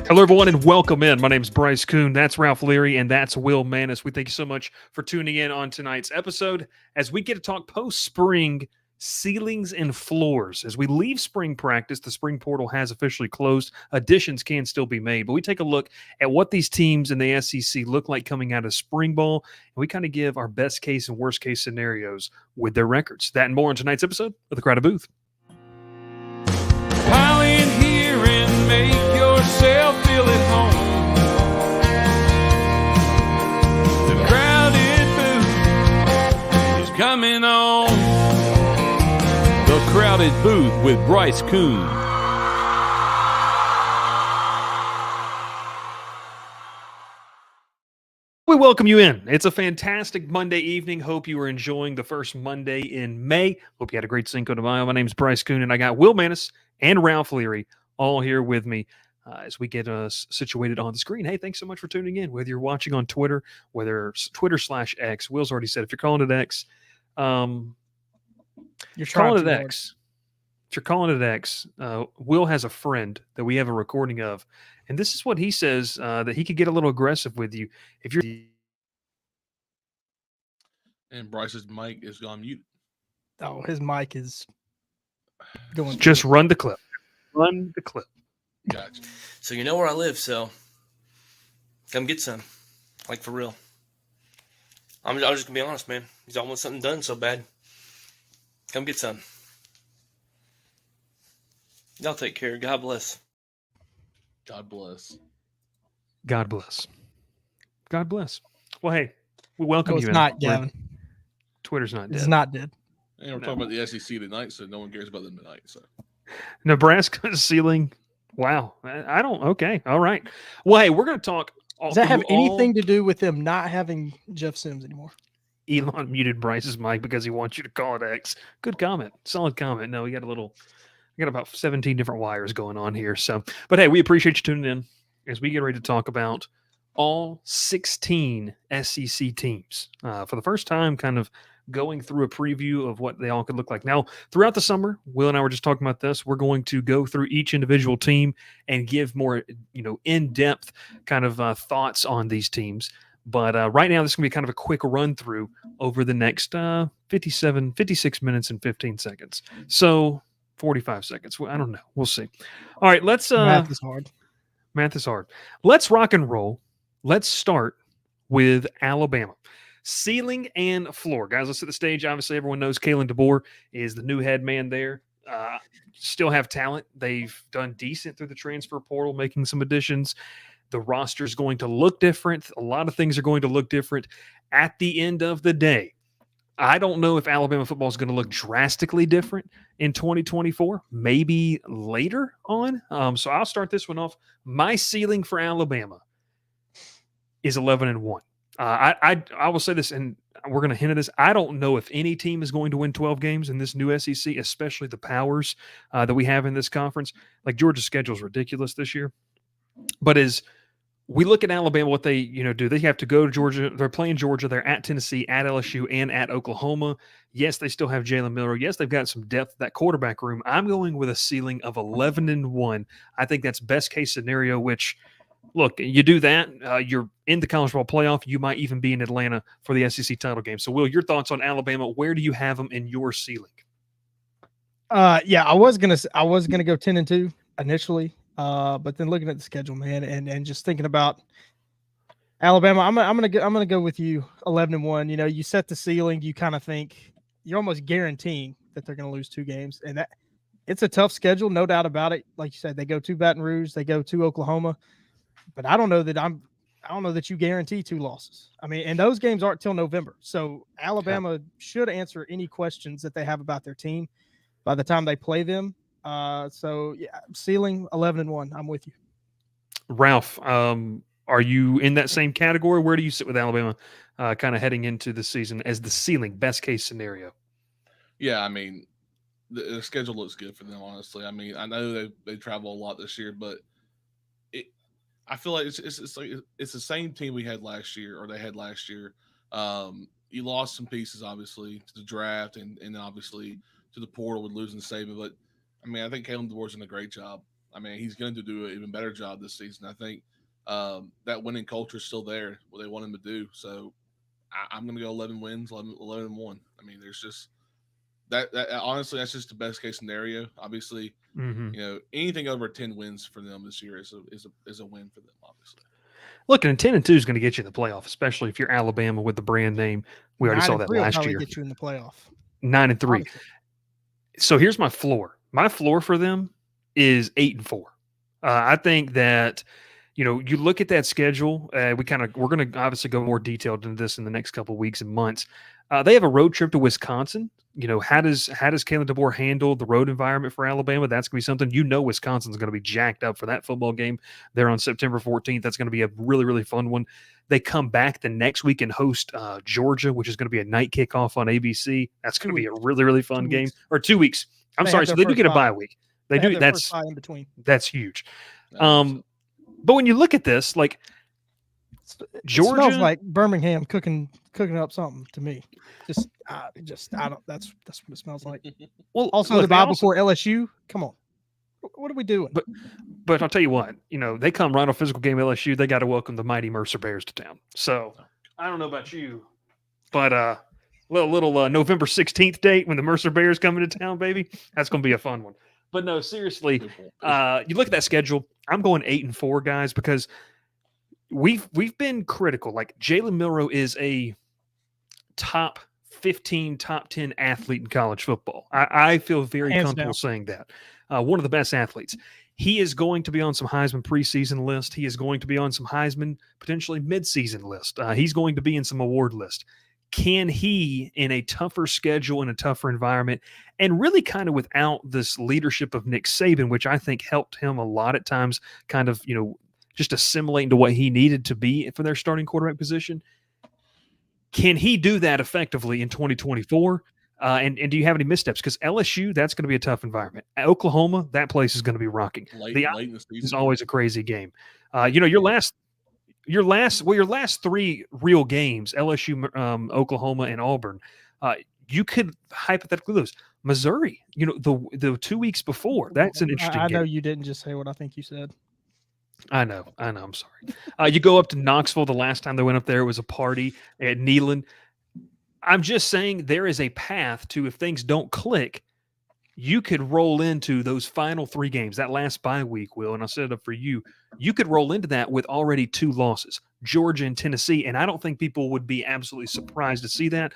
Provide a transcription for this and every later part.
Hello, everyone, and welcome in. My name is Bryce Koon. That's Ralph Leary, and that's Will Manis. We thank you so much for tuning in on tonight's episode as we get to talk post-spring ceilings and floors. As we leave spring practice, the spring portal has officially closed. Additions can still be made, but we take a look at what these teams in the SEC look like coming out of spring ball, and we kind of give our best case and worst case scenarios with their records. That and more on tonight's episode of The Crowded Booth. Pile in here and make yourself feel at home. The Crowded Booth is coming on. The Crowded Booth with Bryce Koon. We welcome you in. It's a fantastic Monday evening. Hope you are enjoying the first Monday in May. Hope you had a great Cinco de Mayo. My name is Bryce Koon, and I got Will Manis and Ralph Leary all here with me as we get us situated on the screen. Hey, thanks so much for tuning in. Whether you're watching on Twitter, whether it's Twitter/X, Will's already said if you're calling it X, You're calling it X. If you're calling it X, Will has a friend that we have a recording of, and this is what he says that he could get a little aggressive with you if you're. And Bryce's mic is on mute. Oh, his mic is going. Just run the clip. Run the clip. Gotcha. So you know where I live, so come get some. Like, for real. I'm just going to be honest, man. He's almost something done so bad. Come get some. Y'all take care. God bless. God bless. God bless. God bless. Well, hey, we welcome No, you it's in. not, Gavin. Twitter's not dead. It's not dead. And we're talking about the SEC tonight, so no one cares about them tonight. So Nebraska's ceiling. Wow. I don't. Okay. All right. Well, hey, we're going to talk. Does that have anything to do with them not having Jeff Sims anymore? Elon muted Bryce's mic because he wants you to call it X. Good comment. Solid comment. No, we got about 17 different wires going on here. So, but hey, we appreciate you tuning in as we get ready to talk about all 16 SEC teams for the first time, kind of going through a preview of what they all could look like. Now, throughout the summer, Will and I were just talking about this. We're going to go through each individual team and give more, in-depth kind of thoughts on these teams. But right now, this is going to be kind of a quick run through over the next 56 minutes and 15 seconds. So 45 seconds. Well, I don't know. We'll see. All right, let's. Math is hard. Math is hard. Let's rock and roll. Let's start with Alabama. Ceiling and floor. Guys, let's set the stage. Obviously, everyone knows Kalen DeBoer is the new head man there. Still have talent. They've done decent through the transfer portal, making some additions. The roster is going to look different. A lot of things are going to look different. At the end of the day, I don't know if Alabama football is going to look drastically different in 2024, maybe later on. So I'll start this one off. My ceiling for Alabama is 11-1. I will say this, and we're going to hint at this. I don't know if any team is going to win 12 games in this new SEC, especially the powers that we have in this conference. Like, Georgia's schedule is ridiculous this year. But as we look at Alabama, what they do, they have to go to Georgia. They're playing Georgia. They're at Tennessee, at LSU, and at Oklahoma. Yes, they still have Jalen Miller. Yes, they've got some depth that quarterback room. I'm going with a ceiling of 11-1. I think that's best case scenario, which, look, you do that, you're in the college football playoff. You might even be in Atlanta for the SEC title game. So, Will, your thoughts on Alabama? Where do you have them in your ceiling? Yeah, I was gonna go 10-2 initially, but then looking at the schedule, man, and just thinking about Alabama, I'm gonna go with you 11-1. You set the ceiling. You kind of think you're almost guaranteeing that they're gonna lose 2 games, and that it's a tough schedule, no doubt about it. Like you said, they go to Baton Rouge, they go to Oklahoma. But I don't know that you guarantee 2 losses. I mean, and those games aren't till November. So Alabama should answer any questions that they have about their team by the time they play them. So yeah, ceiling 11-1. I'm with you. Ralph, are you in that same category? Where do you sit with Alabama kind of heading into the season as the ceiling, best case scenario? yeah, I mean, the schedule looks good for them. Honestly, I mean, I know they travel a lot this year, but I feel like it's like it's the same team we had last year, or they had last year. You lost some pieces, obviously, to the draft and obviously to the portal with losing Saban. But I mean, I think Kalen DeBoer's done a great job. I mean, he's going to do an even better job this season. I think that winning culture is still there, what they want him to do. So I'm going to go 11 wins, 11-1. I mean, there's just that honestly, that's just the best case scenario. Obviously, anything over 10 wins for them this year is a win for them, obviously. Look, and 10-2 is going to get you in the playoff, especially if you're Alabama with the brand name. We already saw that last year. Get you in the playoff. 9-3. Honestly. So here's my floor. My floor for them is 8-4. I think that, you look at that schedule. We're going to obviously go more detailed into this in the next couple of weeks and months. They have a road trip to Wisconsin. How does Kalen DeBoer handle the road environment for Alabama? That's going to be something. Wisconsin's going to be jacked up for that football game there on September 14th. That's going to be a really, really fun one. They come back the next week and host Georgia, which is going to be a night kickoff on ABC. That's going to be a really, really fun game. Or 2 weeks. I'm sorry. So they do get a bye week. They do. That's in between. That's huge. But when you look at this, like Georgia, it smells like Birmingham cooking up something to me. I don't. That's what it smells like. Well, also look, the bye before LSU. Come on, what are we doing? But I'll tell you what. They come right off physical game LSU. They got to welcome the mighty Mercer Bears to town. So I don't know about you, but little November 16th date when the Mercer Bears come into town, baby. That's going to be a fun one. But no, seriously, you look at that schedule. I'm going 8-4, guys, because we've been critical. Like Jalen Milroe is a top 15, top 10 athlete in college football. I feel very comfortable saying that. One of the best athletes. He is going to be on some Heisman preseason list. He is going to be on some Heisman potentially midseason list. He's going to be in some award list. Can he, in a tougher schedule, in a tougher environment, and really kind of without this leadership of Nick Saban, which I think helped him a lot at times, kind of, just assimilating to what he needed to be for their starting quarterback position, can he do that effectively in 2024? And do you have any missteps? Because LSU, that's going to be a tough environment. Oklahoma, that place is going to be rocking. Late in the season is always a crazy game. Your last three real games, LSU, Oklahoma, and Auburn, you could hypothetically lose. Missouri, the 2 weeks before, that's an interesting game. I know you didn't just say what I think you said. I know. I'm sorry. You go up to Knoxville. The last time they went up there, it was a party at Neyland. I'm just saying there is a path to, if things don't click, you could roll into those final 3 games, that last bye week, Will, and I'll set it up for you. You could roll into that with already 2 losses, Georgia and Tennessee, and I don't think people would be absolutely surprised to see that.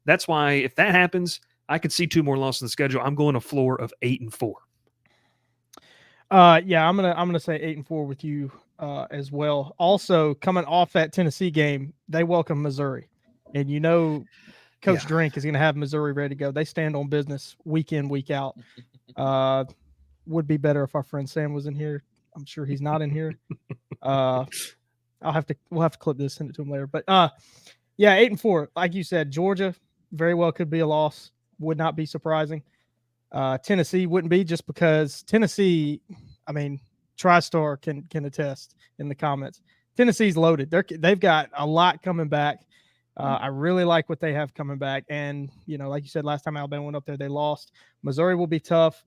That's why if that happens, I could see 2 more losses in the schedule. I'm going a floor of 8-4. Yeah, I'm gonna say 8-4 with you as well. Also, coming off that Tennessee game, they welcome Missouri, and Coach Drink is going to have Missouri ready to go. They stand on business week in, week out. Would be better if our friend Sam was in here. I'm sure he's not in here. We'll have to clip this, send it to him later. But 8-4, like you said, Georgia very well could be a loss. Would not be surprising. Tennessee wouldn't be, just because Tennessee, I mean, TriStar can attest in the comments. Tennessee's loaded. They've got a lot coming back. I really like what they have coming back. And, like you said, last time Alabama went up there, they lost. Missouri will be tough.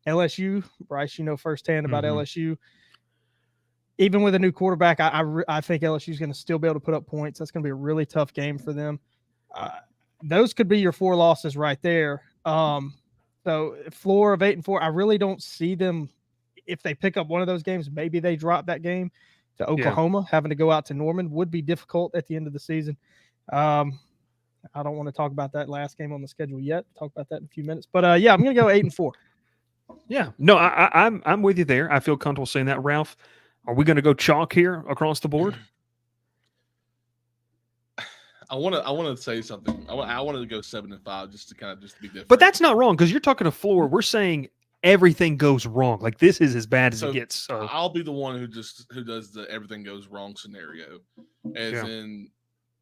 LSU, Bryce, firsthand about LSU. Even with a new quarterback, I think LSU is going to still be able to put up points. That's going to be a really tough game for them. Those could be your 4 losses right there. So floor of 8-4, I really don't see them. If they pick up one of those games, maybe they drop that game to Oklahoma. Having to go out to Norman would be difficult at the end of the season. I don't want to talk about that last game on the schedule yet. Talk about that in a few minutes. But I'm going to go 8-4. Yeah, no, I'm with you there. I feel comfortable saying that, Ralph. Are we going to go chalk here across the board? I want to say something. I wanted to go 7-5 just to be different. But that's not wrong, because you're talking a floor. We're saying everything goes wrong. Like, this is as bad as it gets. So I'll be the one who does the everything goes wrong scenario, as in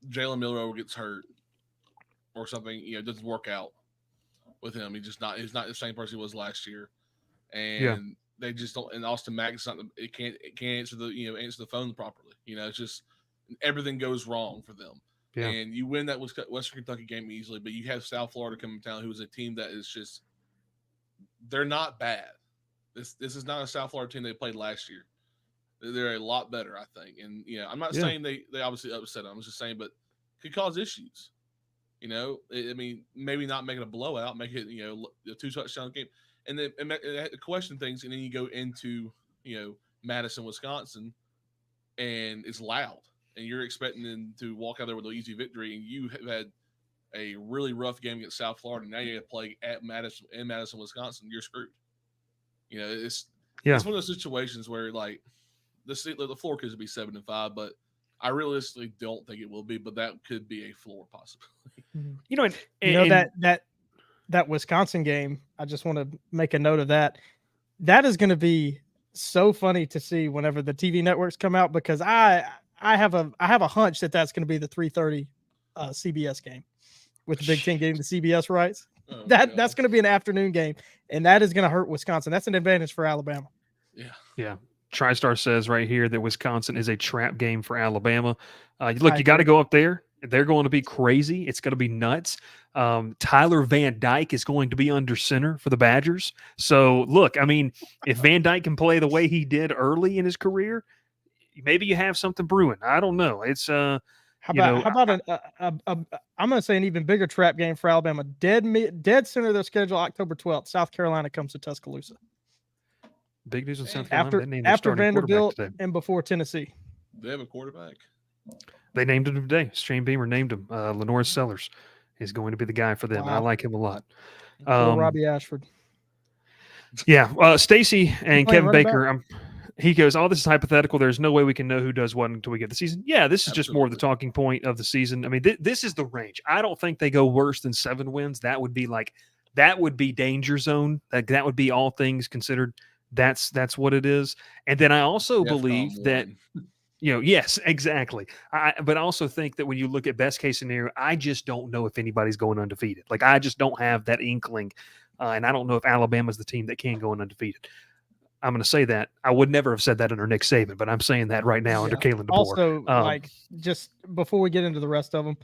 Jalen Milroe gets hurt or something. It doesn't work out with him. He's not the same person he was last year, and they just don't. And Austin Mack is something. It can't answer the phone properly. It's just everything goes wrong for them. Yeah. And you win that Western Kentucky game easily, but you have South Florida coming to town, who is a team that is just, they're not bad. This is not a South Florida team they played last year. They're a lot better, I think. And I'm not Yeah. saying they obviously upset them. I'm just saying, but could cause issues. I mean, maybe not make it a blowout, make it a 2-touchdown game, and then question things, and then you go into Madison, Wisconsin, and it's loud, and you're expecting them to walk out there with an easy victory, and you have had a really rough game against South Florida. And now you have to play at Madison, Wisconsin. You're screwed. It's one of those situations where like the floor could be 7-5, but I realistically don't think it will be. But that could be a floor possibility. That Wisconsin game. I just want to make a note of that. That is going to be so funny to see whenever the TV networks come out, because I have a hunch that's going to be the 3:30 CBS game, with the Big Ten getting the CBS rights. That's going to be an afternoon game, and that is going to hurt Wisconsin. That's an advantage for Alabama. Yeah. TriStar says right here that Wisconsin is a trap game for Alabama. Look, you got to go up there. They're going to be crazy. It's going to be nuts. Tyler Van Dyke is going to be under center for the Badgers. So, look, I mean, if Van Dyke can play the way he did early in his career, maybe you have something brewing. I don't know. It's how about I'm going to say an even bigger trap game for Alabama. Dead center of their schedule, October 12th. South Carolina comes to Tuscaloosa. Big news in South Carolina. After Vanderbilt and before Tennessee. They have a quarterback. They named him today. Shane Beamer named him. Lenore Sellers is going to be the guy for them. Wow. I like him a lot. Robbie Ashford. Yeah. Stacy and Kevin Baker, he goes, this is hypothetical. There's no way we can know who does what until we get the season. Yeah, this is just more of the talking point of the season. I mean, this is the range. I don't think they go worse than 7 wins. That would be danger zone. That would be all things considered. That's what it is. And then I also believe that yes, exactly. But I also think that when you look at best case scenario, I just don't know if anybody's going undefeated. Like, I just don't have that inkling. And I don't know if Alabama's the team that can go undefeated. I'm going to say that. I would never have said that under Nick Saban, but I'm saying that right now under Kalen DeBoer. Also, just before we get into the rest of them,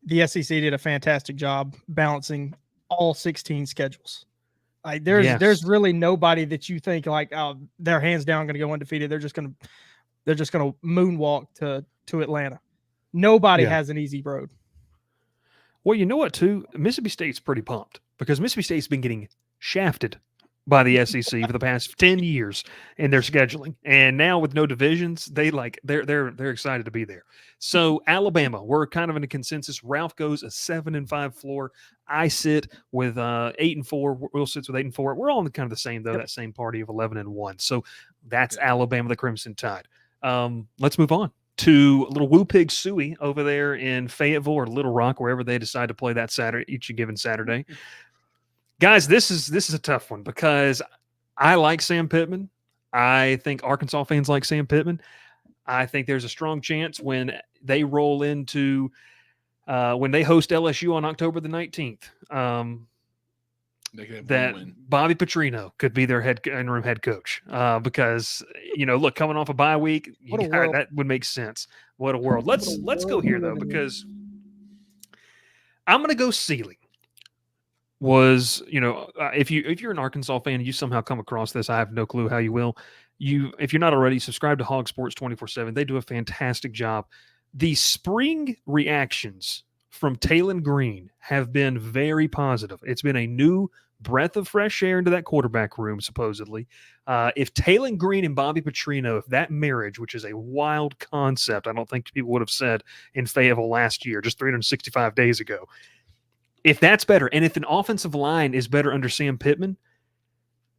the SEC did a fantastic job balancing all 16 schedules. Like, there's really nobody that you think like, oh, they're hands down going to go undefeated. They're just going to moonwalk to Atlanta. Nobody has an easy road. Well, you know what, too? Mississippi State's pretty pumped because Mississippi State's been getting shafted by the SEC for the past 10 years in their scheduling. And now with no divisions, they're excited to be there. So Alabama, we're kind of in a consensus. Ralph goes a 7-5 floor. I sit with 8-4. Will sits with 8-4. We're all in kind of the same, though, that same party of 11-1. So that's Alabama, the Crimson Tide. Let's move on to little Woo Pig Suey over there in Fayetteville or Little Rock, wherever they decide to play that Saturday, each given Saturday. Guys, this is a tough one because I like Sam Pittman. I think Arkansas fans like Sam Pittman. I think there's a strong chance when they roll into when they host LSU on October the 19th, that Bobby Petrino could be their interim head coach because look, coming off a bye week, that would make sense. What a world! Let's go here though, because I'm going to go ceiling. Was if you're an Arkansas fan and you somehow come across this, I have no clue how you will. If you're not already, subscribe to Hog Sports 24/7. They do a fantastic job. The spring reactions from Talon Green have been very positive. It's been a new breath of fresh air into that quarterback room, supposedly. If Talon Green and Bobby Petrino, if that marriage, which is a wild concept, I don't think people would have said in Fayetteville last year, just 365 days ago. If that's better, and if an offensive line is better under Sam Pittman,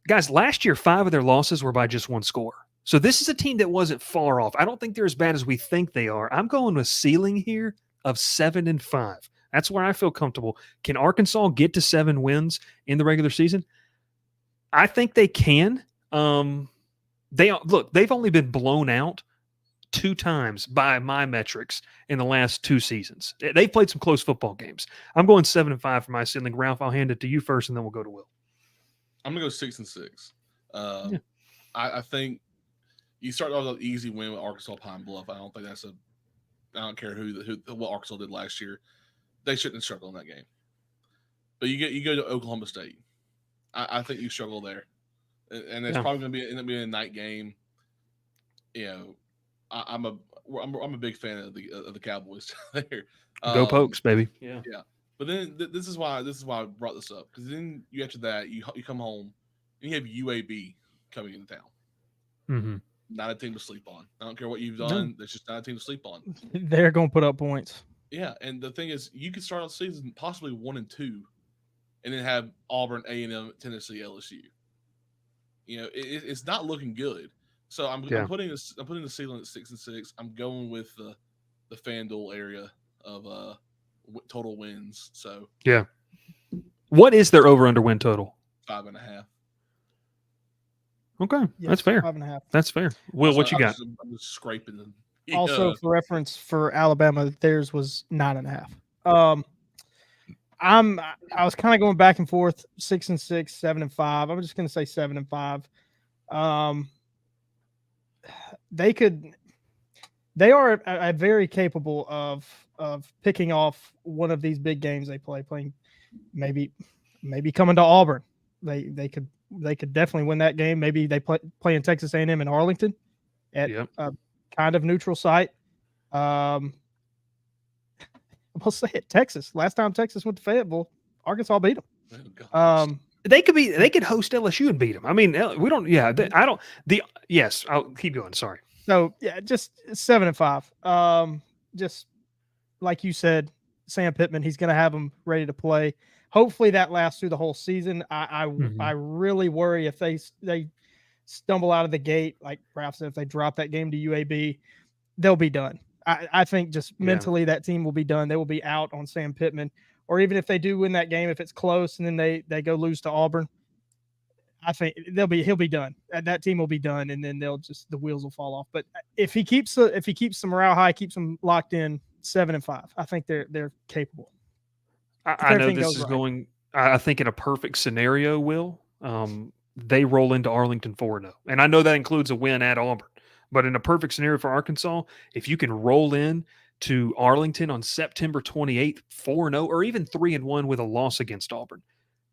guys, last year, 5 of their losses were by just 1 score. So this is a team that wasn't far off. I don't think they're as bad as we think they are. I'm going with ceiling here of 7-5. That's where I feel comfortable. Can Arkansas get to 7 wins in the regular season? I think they can. They've only been blown out 2 times by my metrics in the last 2 seasons. They've played some close football games. I'm going 7-5 for my ceiling. Ralph, I'll hand it to you first, and then we'll go to Will. I'm going to go 6-6. I think you start off with an easy win with Arkansas Pine Bluff. I don't think I don't care what Arkansas did last year. They shouldn't have struggled in that game. But you go to Oklahoma State. I think you struggle there. and it's Yeah. probably going to end up being a night game. You know, I'm a big fan of the Cowboys there. Go Pokes, baby. Yeah. Yeah, but then this is why I brought this up, because then after that you come home and you have UAB coming into town. Mm-hmm. Not a team to sleep on. I don't care what you've No. done. That's just not a team to sleep on. They're going to put up points. Yeah, and the thing is, you could start out the season possibly 1-2, and then have Auburn, A&M, Tennessee, LSU. You know, it's not looking good. So I'm putting the ceiling at 6-6. I'm going with the FanDuel area of total wins. So Yeah. What is their over/under win total? 5.5. Okay, Yes, that's fair. 5.5. That's fair. Will, what you got? I'm just scraping them. Also, for reference, for Alabama, theirs was 9.5. I was kind of going back and forth, 6-6, 7-5. I'm just going to say 7-5. They are very capable of picking off one of these big games they playing maybe coming to Auburn. They could definitely win that game. Maybe they play in Texas A&M in Arlington at a kind of neutral site. We'll say it, Texas. Last time Texas went to Fayetteville, Arkansas beat them. They could host LSU and beat them. I mean, we don't. Yeah, I don't. Yes, I'll keep going. Sorry. So yeah, just 7-5. Just like you said, Sam Pittman, he's going to have them ready to play. Hopefully that lasts through the whole season. I really worry if they stumble out of the gate, like Ralph said, if they drop that game to UAB, they'll be done. I think just mentally that team will be done. They will be out on Sam Pittman. Or even if they do win that game, if it's close and then they go lose to Auburn, I think he'll be done. That team will be done, and then the wheels will fall off. But if he keeps the morale high, keeps them locked in, 7-5, I think they're capable. I know this is going. I think in a perfect scenario, they roll into Arlington 4-0, and I know that includes a win at Auburn. But in a perfect scenario for Arkansas, if you can roll in to Arlington on September 28th, 4-0, or even 3-1 with a loss against Auburn,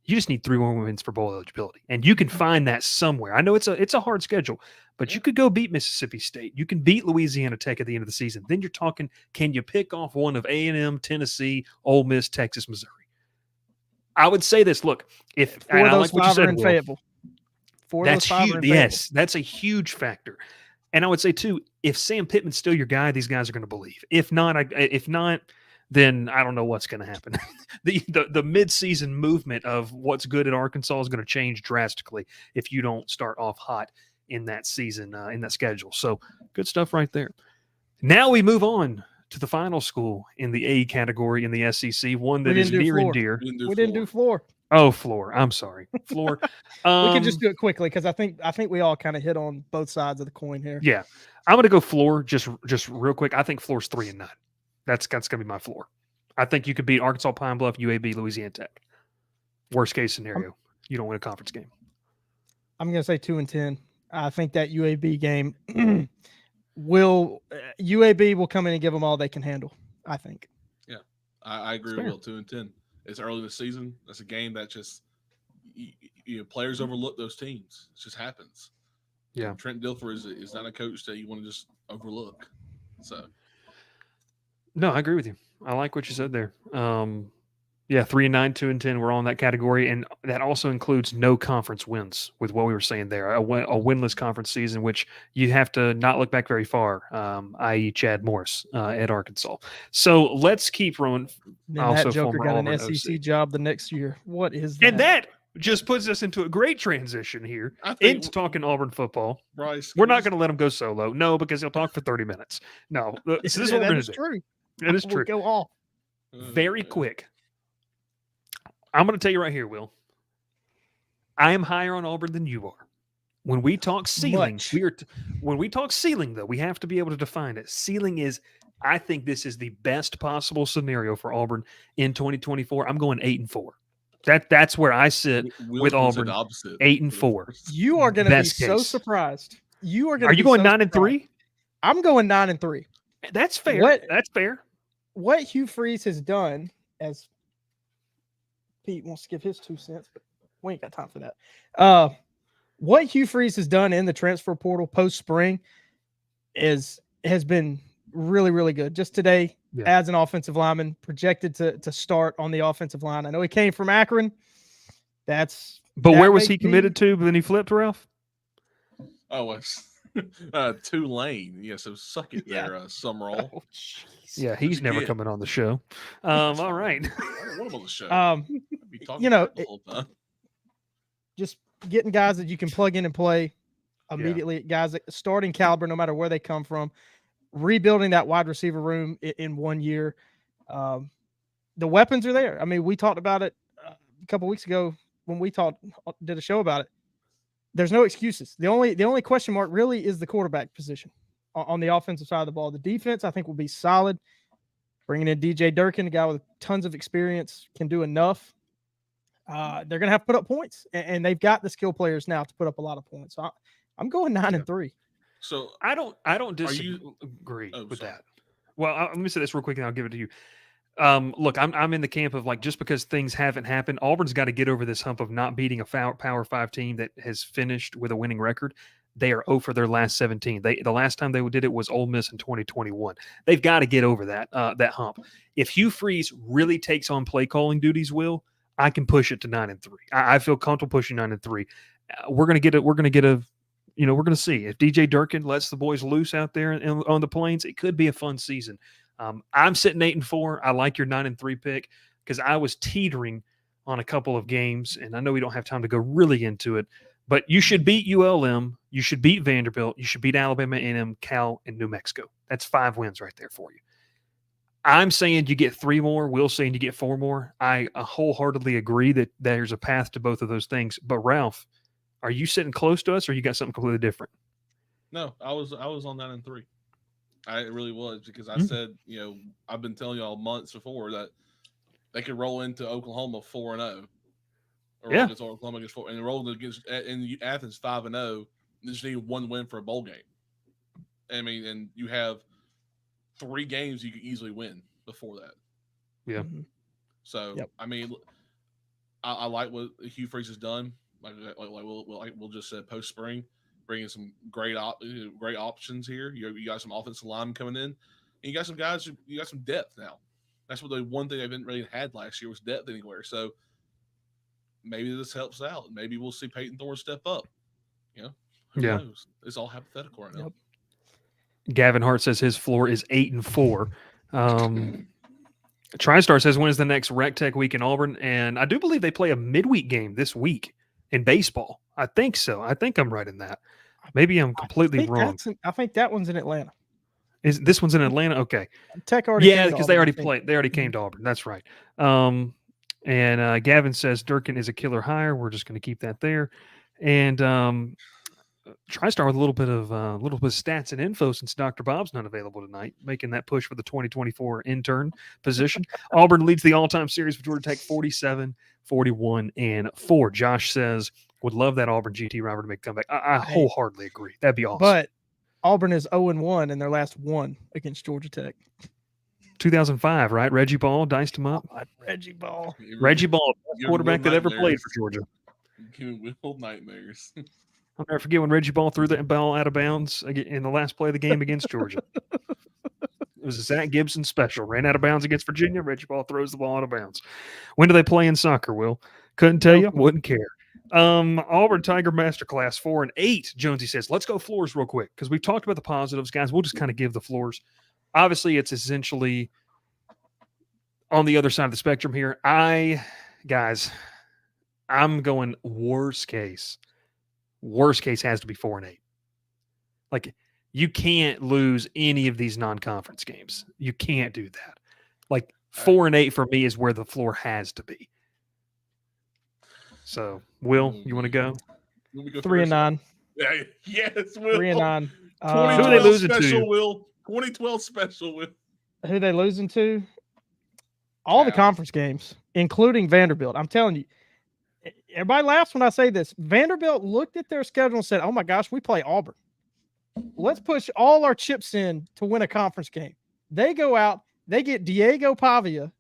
you just need 3 more wins for bowl eligibility, and you can find that somewhere. I know it's a hard schedule, but you could go beat Mississippi State. You can beat Louisiana Tech at the end of the season. Then you're talking, can you pick off one of A&M, Tennessee, Ole Miss, Texas, Missouri? I would say this. Look, if four of those five are in Fayetteville, that's huge. Yes, that's a huge factor. And I would say too, if Sam Pittman's still your guy, these guys are going to believe. If not, then I don't know what's going to happen. the mid-season movement of what's good at Arkansas is going to change drastically if you don't start off hot in that season, in that schedule. So good stuff right there. Now we move on to the final school in the A category in the SEC, one that is near and dear. We didn't do floor. Oh, floor. I'm sorry. Floor. We can just do it quickly because I think we all kind of hit on both sides of the coin here. Yeah. I'm going to go floor just real quick. I think floor's 3-9. That's going to be my floor. I think you could beat Arkansas, Pine Bluff, UAB, Louisiana Tech. Worst case scenario, you don't win a conference game. I'm going to say 2-10. I think that UAB game UAB will come in and give them all they can handle, I think. Yeah, I agree with Will. 2-10. It's early in the season. That's a game that just players overlook those teams. It just happens. Yeah, Trent Dilfer is not a coach that you want to just overlook. So, no, I agree with you. I like what you said there. 3-9, 2-10. We're all in that category, and that also includes no conference wins. With what we were saying there, a winless conference season, which you have to not look back very far, i.e., Chad Morris at Arkansas. So let's keep rolling. Also, that Joker got an SEC job the next year. What is that? And that just puts us into a great transition here into talking Auburn football. Bryce, we're not going to let him go solo. No, because he'll talk for 30 minutes. No, so this is what we're going to do. True. It is true. Go off. Very quick. I'm going to tell you right here, Will. I am higher on Auburn than you are. When we talk ceiling, when we talk ceiling, though, we have to be able to define it. Ceiling is, I think this is the best possible scenario for Auburn in 2024. I'm going 8-4. That's where I sit with Auburn. 8-4. You are going to be so surprised. You are going. Are you going 9-3? I'm going 9-3. That's fair. That's fair. What Hugh Freeze has done, as Pete wants to give his 2 cents, but we ain't got time for that. what Hugh Freeze has done in the transfer portal post spring has been really, really good. Just today, Yeah. as an offensive lineman, projected to start on the offensive line. I know he came from Akron. But where was he committed to? But then he flipped, Ralph. Oh, it's Tulane. Yeah, so suck it there, Summerall. Oh, yeah, he's never coming on the show. All right. I want him on the show. Be talking the whole time. Just getting guys that you can plug in and play immediately, guys that starting caliber, no matter where they come from, rebuilding that wide receiver room in 1 year. The weapons are there. I mean, we talked about it a couple weeks ago when we did a show about it. There's no excuses. The only question mark really is the quarterback position on the offensive side of the ball. The defense, I think, will be solid. Bringing in DJ Durkin, a guy with tons of experience, can do enough. They're going to have to put up points, and they've got the skill players now to put up a lot of points. So I'm going 9-3. So I don't disagree with that. Well, let me say this real quick, and I'll give it to you. Look, I'm in the camp of just because things haven't happened, Auburn's got to get over this hump of not beating a Power 5 team that has finished with a winning record. They are 0 for their last 17. The last time they did it was Ole Miss in 2021. They've got to get over that hump. If Hugh Freeze really takes on play calling duties, I can push it to 9-3. I feel comfortable pushing 9-3. We're gonna get a. We're going to see if DJ Durkin lets the boys loose out there on the plains. It could be a fun season. I'm sitting 8-4. I like your 9-3 pick because I was teetering on a couple of games, and I know we don't have time to go really into it. But you should beat ULM, you should beat Vanderbilt, you should beat Alabama A&M, Cal, and New Mexico. That's 5 wins right there for you. I'm saying you get 3 more. Will's saying you get 4 more. I wholeheartedly agree that there's a path to both of those things. But Ralph, are you sitting close to us, or you got something completely different? No, I was on 9-3. I really was because I said, I've been telling y'all months before that they could roll into Oklahoma 4-0, or against Oklahoma against 4, and they rolled against in Athens 5-0. They just need 1 win for a bowl game. I mean, and you have 3 games you could easily win before that. Yeah. So I mean, I like what Hugh Freeze has done. Like we'll just said post spring, bringing some great options here. You got some offensive linemen coming in, and you got some guys. You got some depth now. That's what the one thing they haven't really had last year was depth anywhere. So maybe this helps out. Maybe we'll see Peyton Thorne step up. Who knows? It's all hypothetical right now. Gavin Hart says his floor is 8-4. TriStar says, when is the next Rec Tech week in Auburn? And I do believe they play a midweek game this week in baseball. I think so. I think I'm right in that. Maybe I'm completely wrong. I think that one's in Atlanta. Is this one's in Atlanta? Okay. Tech already. Because they already played. They already came to Auburn. That's right. And Gavin says Durkin is a killer hire. We're just going to keep that there. And TriStar with a little bit of stats and info since Dr. Bob's not available tonight, making that push for the 2024 intern position. Auburn leads the all-time series for Georgia Tech 47-41-4. Josh says would love that Auburn GT rivalry to make a comeback. I wholeheartedly agree. That'd be awesome. But Auburn is 0-1 in their last 1 against Georgia Tech. 2005, right? Reggie Ball diced him up. Reggie Ball, quarterback that ever played for Georgia. Giving Will nightmares. I'll never forget when Reggie Ball threw that ball out of bounds in the last play of the game against Georgia. It was a Zach Gibson special. Ran out of bounds against Virginia. Reggie Ball throws the ball out of bounds. When do they play in soccer, Will? Couldn't tell you. Wouldn't care. Auburn Tiger Masterclass 4-8. Jonesy says, let's go floors real quick because we've talked about the positives, guys. We'll just kind of give the floors. Obviously, it's essentially on the other side of the spectrum here. I'm going worst case. Worst case has to be 4-8. Like, you can't lose any of these non-conference games. You can't do that. Like, 4-8 for me is where the floor has to be. So, Will, you want to go? 3-9. Yeah, yes, Will. 3-9. Who are they losing to? Will. 2012 special, Will. Who are they losing to? All the conference games, including Vanderbilt. I'm telling you. Everybody laughs when I say this. Vanderbilt looked at their schedule and said, oh, my gosh, we play Auburn. Let's push all our chips in to win a conference game. They go out. They get Diego Pavia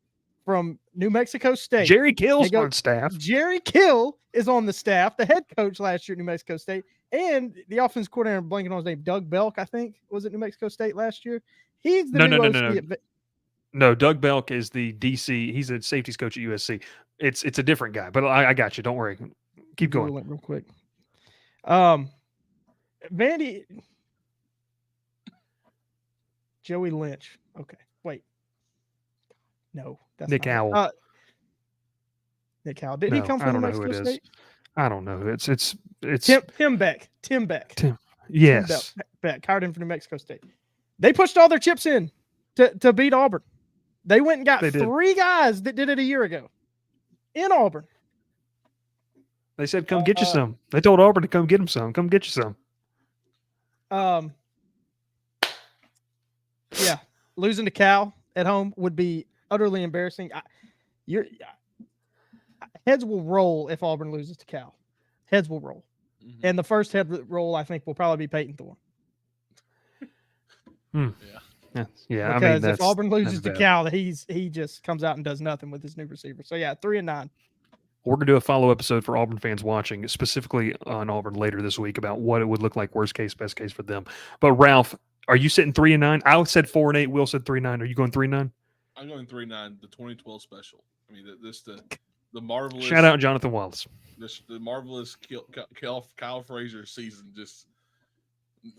from New Mexico State. Jerry Kill's They go- on staff. Jerry Kill is on the staff, the head coach last year at New Mexico State, and the offense coordinator, I'm blanking on his name, Doug Belk, I think, was at New Mexico State last year. He's the No, new no, no, OC no, no. at No, Doug Belk is the DC. He's a safeties coach at USC. It's a different guy, but I got you. Don't worry. Keep going. Google it real quick. Vandy, Joey Lynch. Okay, wait. No, that's Nick not it. Howell. Nick Howell. Did he No, come I from don't New know who Mexico it is. State? I don't know. It's Tim Beck. Tim Beck. yes. Beck hired him from New Mexico State. They pushed all their chips in to beat Auburn. They went and got They did. 3 guys that did it a year ago in Auburn. They said, "Come get you some." They told Auburn to come get him some. Come get you some. Yeah, losing to Cal at home would be utterly embarrassing. Heads will roll if Auburn loses to Cal. Heads will roll, and the first head roll I think will probably be Peyton Thorne. Yeah. Because I mean, if Auburn loses that's to bad. Cal, he just comes out and does nothing with his new receiver. So yeah, 3-9. We're gonna do a follow episode for Auburn fans watching, specifically on Auburn later this week, about what it would look like, worst case, best case for them. But Ralph, are you sitting 3-9? I said 4-8. Will said 3-9. Are you going 3-9? I'm going 3-9. The 2012 special. I mean, the marvelous. Shout out Jonathan Wallace. The marvelous Kyle Frazier season. Just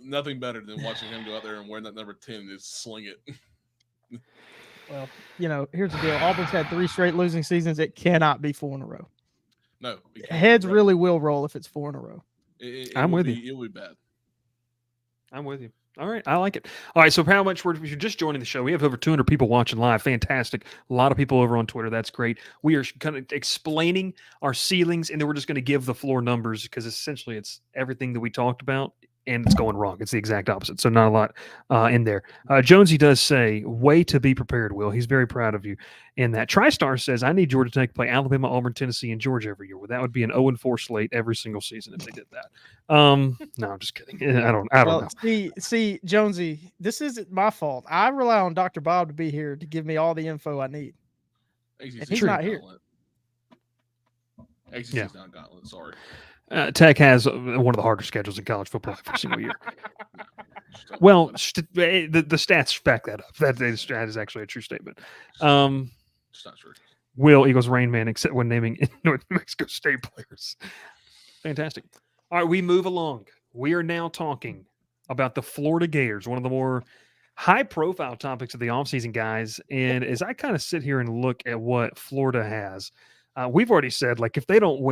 nothing better than watching him go out there and wearing that number 10 and just sling it. Well, here's the deal. Auburn's had 3 straight losing seasons. It cannot be 4 in a row. No, Heads really will roll if it's 4 in a row. I'm with you. It will be bad. I'm with you. All right. I like it. All right. So how much if you're just joining the show, we have over 200 people watching live. Fantastic. A lot of people over on Twitter. That's great. We are kind of explaining our ceilings, and then we're just going to give the floor numbers because essentially it's everything that we talked about, and it's going wrong. It's the exact opposite. So not a lot in there. Jonesy does say, way to be prepared, Will. He's very proud of you in that. TriStar says, I need Georgia Tech to play Alabama, Auburn, Tennessee, and Georgia every year. Well, that would be an 0-4 slate every single season if they did that. No, I'm just kidding. I don't know. See, Jonesy, this isn't my fault. I rely on Dr. Bob to be here to give me all the info I need. And he's not here. ACC's not gauntlet. Sorry. Tech has one of the harder schedules in college football every single year. Well, the stats back that up. That is actually a true statement. It's not true. Will Eagles Rain Man, except when naming North Mexico State players. Fantastic. All right, we move along. We are now talking about the Florida Gators, one of the more high-profile topics of the offseason, guys. And as I kind of sit here and look at what Florida has, we've already said, like, if they don't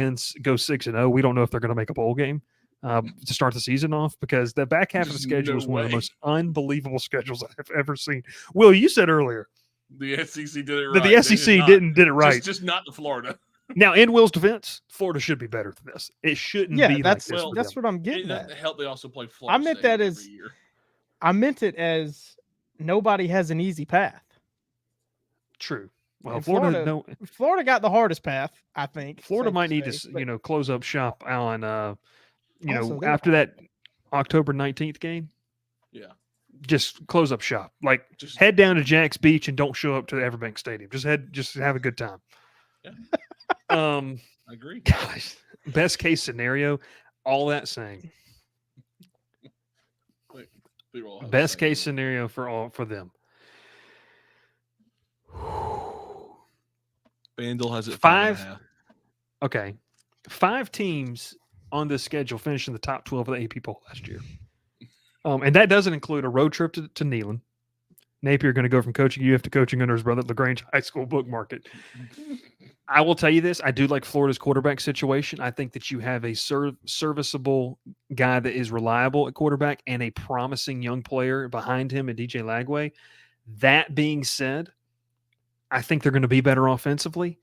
go 6-0, we don't know if they're going to make a bowl game to start the season off, because the back half of the schedule is one of the most unbelievable schedules I've ever seen. Will, you said earlier the SEC did it right. that the SEC did it right. Just not the Florida. Now, in Will's defense, Florida should be better than this. It shouldn't be that's like this. well, that's what I'm getting It at. doesn't help. They also play Florida. I meant State that every as year. I meant it as nobody has an easy path. True. Well, And Florida got the hardest path, I think. Florida safe might to need say, to, but close up shop on, Also, they're after that October 19th game. Yeah. Just close up shop. Like, Just head down to Jack's Beach and don't show up to the Everbank Stadium. Just have a good time. Yeah. I agree. Gosh, best case scenario, all that saying. Best case scenario for them. Vandal has it 5. Okay. 5 teams on this schedule finished in the top 12 of the AP poll last year. And that doesn't include a road trip to Neyland. Napier going to go from coaching UF to coaching under his brother at LaGrange High School book market. I will tell you this. I do like Florida's quarterback situation. I think that you have a serviceable guy that is reliable at quarterback and a promising young player behind him in DJ Lagway. That being said, I think they're going to be better offensively.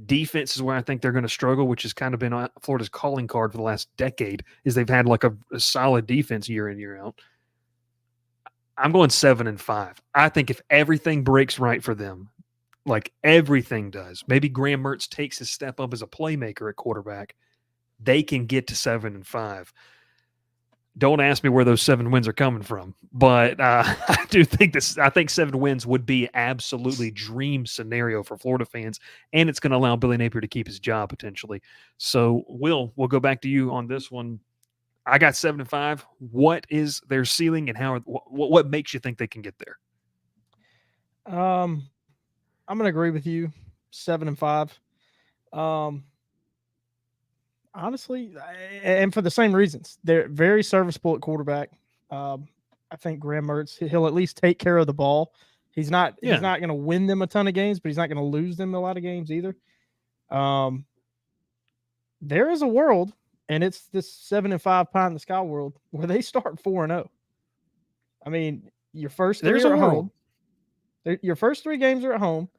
Defense is where I think they're going to struggle, which has kind of been Florida's calling card for the last decade, is they've had like a solid defense year in, year out. I'm going 7-5. I think if everything breaks right for them, like everything does, maybe Graham Mertz takes his step up as a playmaker at quarterback, they can get to 7-5. Don't ask me where those 7 wins are coming from, but I do think this. I think 7 wins would be absolutely dream scenario for Florida fans, and it's going to allow Billy Napier to keep his job potentially. So, we'll go back to you on this one. I got 7-5. What is their ceiling, and how? What makes you think they can get there? I'm gonna agree with you. 7-5. Honestly, and for the same reasons, they're very serviceable at quarterback. I think Graham Mertz, he'll at least take care of the ball. He's not Yeah. going to win them a ton of games, but he's not going to lose them a lot of games either. There is a world, and it's this 7-5 pie in the sky world, where they start 4-0. I mean, your first three There's are a at world. home. Your first 3 games are at home,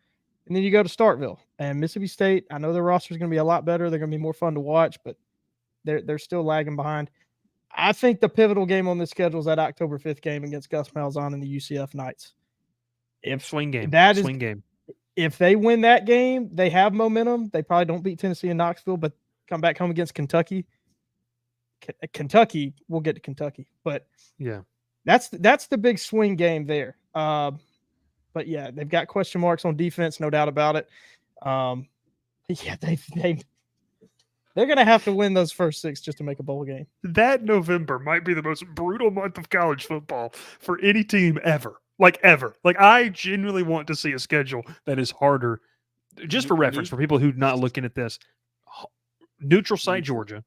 and then you go to Starkville and Mississippi State. I know their roster is going to be a lot better. They're going to be more fun to watch, but they're still lagging behind. I think the pivotal game on this schedule is that October 5th game against Gus Malzahn and the UCF Knights. Swing game. That game. If they win that game, they have momentum. They probably don't beat Tennessee and Knoxville, but come back home against Kentucky. Kentucky, we'll get to Kentucky, but Yeah. that's the big swing game there. But yeah, they've got question marks on defense, no doubt about it. Yeah, they're going to have to win those first 6 just to make a bowl game. That November might be the most brutal month of college football for any team ever. Like ever. Like I genuinely want to see a schedule that is harder. Just for reference, for people who not looking at this, neutral site Georgia,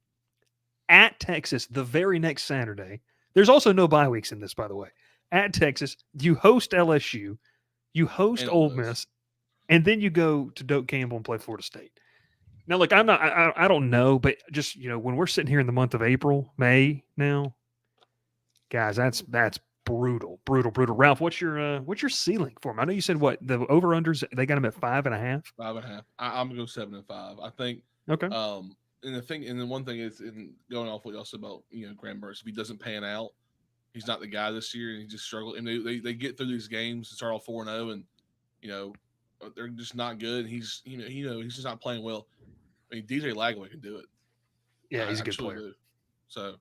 at Texas the very next Saturday. There's also no bye weeks in this, by the way. At Texas, you host LSU, you host Ole Miss, and then you go to Doak Campbell and play Florida State. Now, look, I don't know, but just, when we're sitting here in the month of April, May now, guys, that's brutal. Ralph, what's your ceiling for them? I know you said what the over-unders, they got them at 5.5. 5.5. I'm gonna go 7-5. I think. Okay. And the one thing is, in going off what y'all said about Graham Mertz, if he doesn't pan out, he's not the guy this year, and he just struggled. And they get through these games and start off 4-0, and they're just not good. And he's he's just not playing well. I mean, DJ Lagway can do it. Yeah, he's a good player. Do. So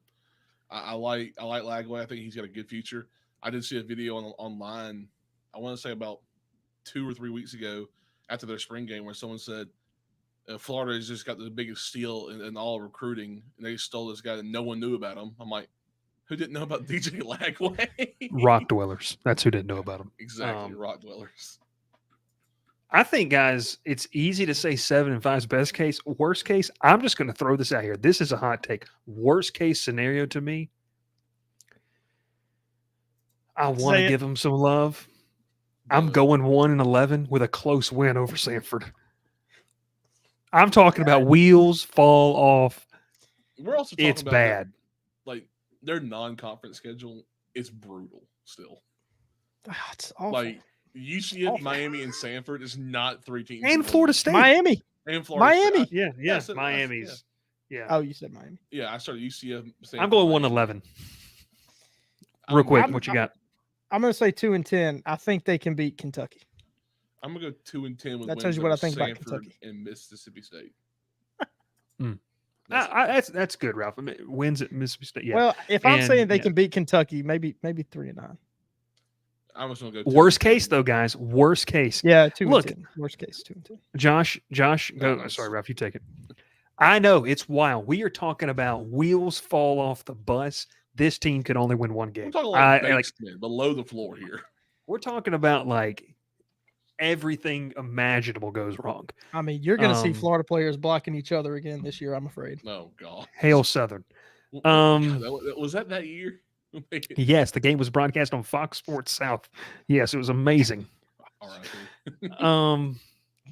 I like Lagway. I think he's got a good future. I did see a video online, I want to say about 2 or 3 weeks ago after their spring game, where someone said Florida has just got the biggest steal in all recruiting, and they stole this guy that no one knew about him. I'm like, who didn't know about DJ Lagway? Rock dwellers. That's who didn't know about him. Exactly, rock dwellers. I think, guys, it's easy to say 7-5 is best case. Worst case, I'm just going to throw this out here. This is a hot take. Worst case scenario to me, I want to give them some love. I'm going 1-11 with a close win over Sanford. I'm talking about wheels fall off. We're also talking it's about bad. Like their non-conference schedule is brutal still. It's awful. Like UCF, Miami, and Sanford is not 3 teams. And Florida State. Miami. And Florida Miami. State. Yeah, Miami's. Yeah. Oh, you said Miami. Yeah, I started UCF. Sanford, I'm going Miami. 1-11. Real quick, what you got? I'm going to say 2-10. I think they can beat Kentucky. I'm gonna go 2-10 with that tells you what I think Sanford about Kentucky and Mississippi State. That's good, Ralph. I mean, wins at Mississippi State. Yeah. Well, if I'm saying they can beat Kentucky, maybe 3-9. I'm just gonna go. Worst case, though, guys. Worst case. Yeah, 2-10. Look, Worst case, 2-10. Josh, go. Sorry, Ralph, you take it. I know it's wild. We are talking about wheels fall off the bus. This team could only win one game. We're talking like below the floor here. We're talking about like everything imaginable goes wrong. I mean, you're going to see Florida players blocking each other again this year, I'm afraid. Oh, God. Hail Southern. Was that year? Yes, the game was broadcast on Fox Sports South. Yes, it was amazing. All right.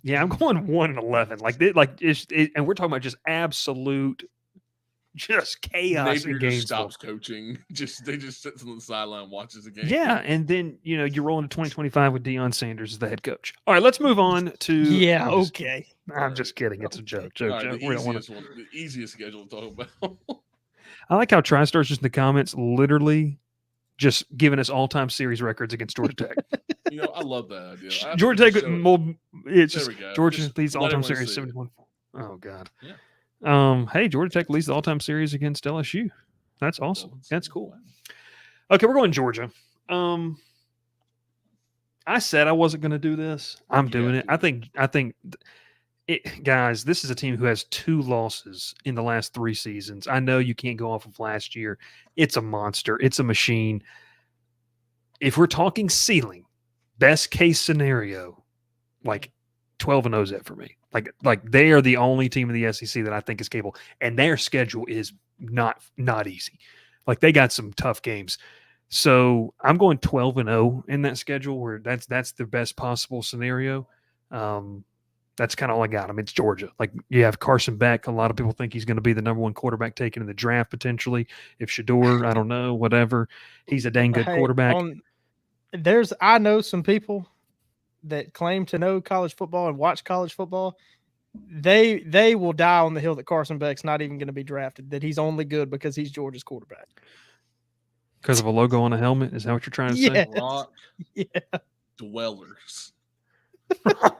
Yeah, I'm going 1-11. And we're talking about just absolute, just chaos. Napier just stops coaching. They just sits on the sideline and watches the game. Yeah, and then you roll into 2025 with Deion Sanders as the head coach. All right, let's move on to. Yeah, okay. I'm just kidding. It's a joke. Right, the easiest schedule to talk about. I like how TriStar's just in the comments, literally just giving us all-time series records against Georgia Tech. I love that idea. Georgia Tech, it's just Georgia leads the all-time series 71. Oh God. Yeah. Hey, Georgia Tech leads the all-time series against LSU. That's awesome. Well, That's cool. wow. Okay, we're going Georgia. I said I wasn't going to do this. I'm You doing have it. to. I think guys, this is a team who has 2 losses in the last 3 seasons. I know you can't go off of last year. It's a monster. It's a machine. If we're talking ceiling, best case scenario, like 12-0 is it for me. Like they are the only team in the SEC that I think is capable, and their schedule is not easy. Like they got some tough games. So I'm going 12-0 in that schedule where that's the best possible scenario. That's kind of all I got. I mean, it's Georgia. Like you have Carson Beck. A lot of people think he's going to be the number 1 quarterback taken in the draft potentially. If Shador, I don't know, whatever. He's a dang good Hey, quarterback. I know some people that claim to know college football and watch college football. They will die on the hill that Carson Beck's not even going to be drafted. That he's only good because he's Georgia's quarterback. Because of a logo on a helmet? Is that what you're trying to say? Yes. Rock Yeah. dwellers.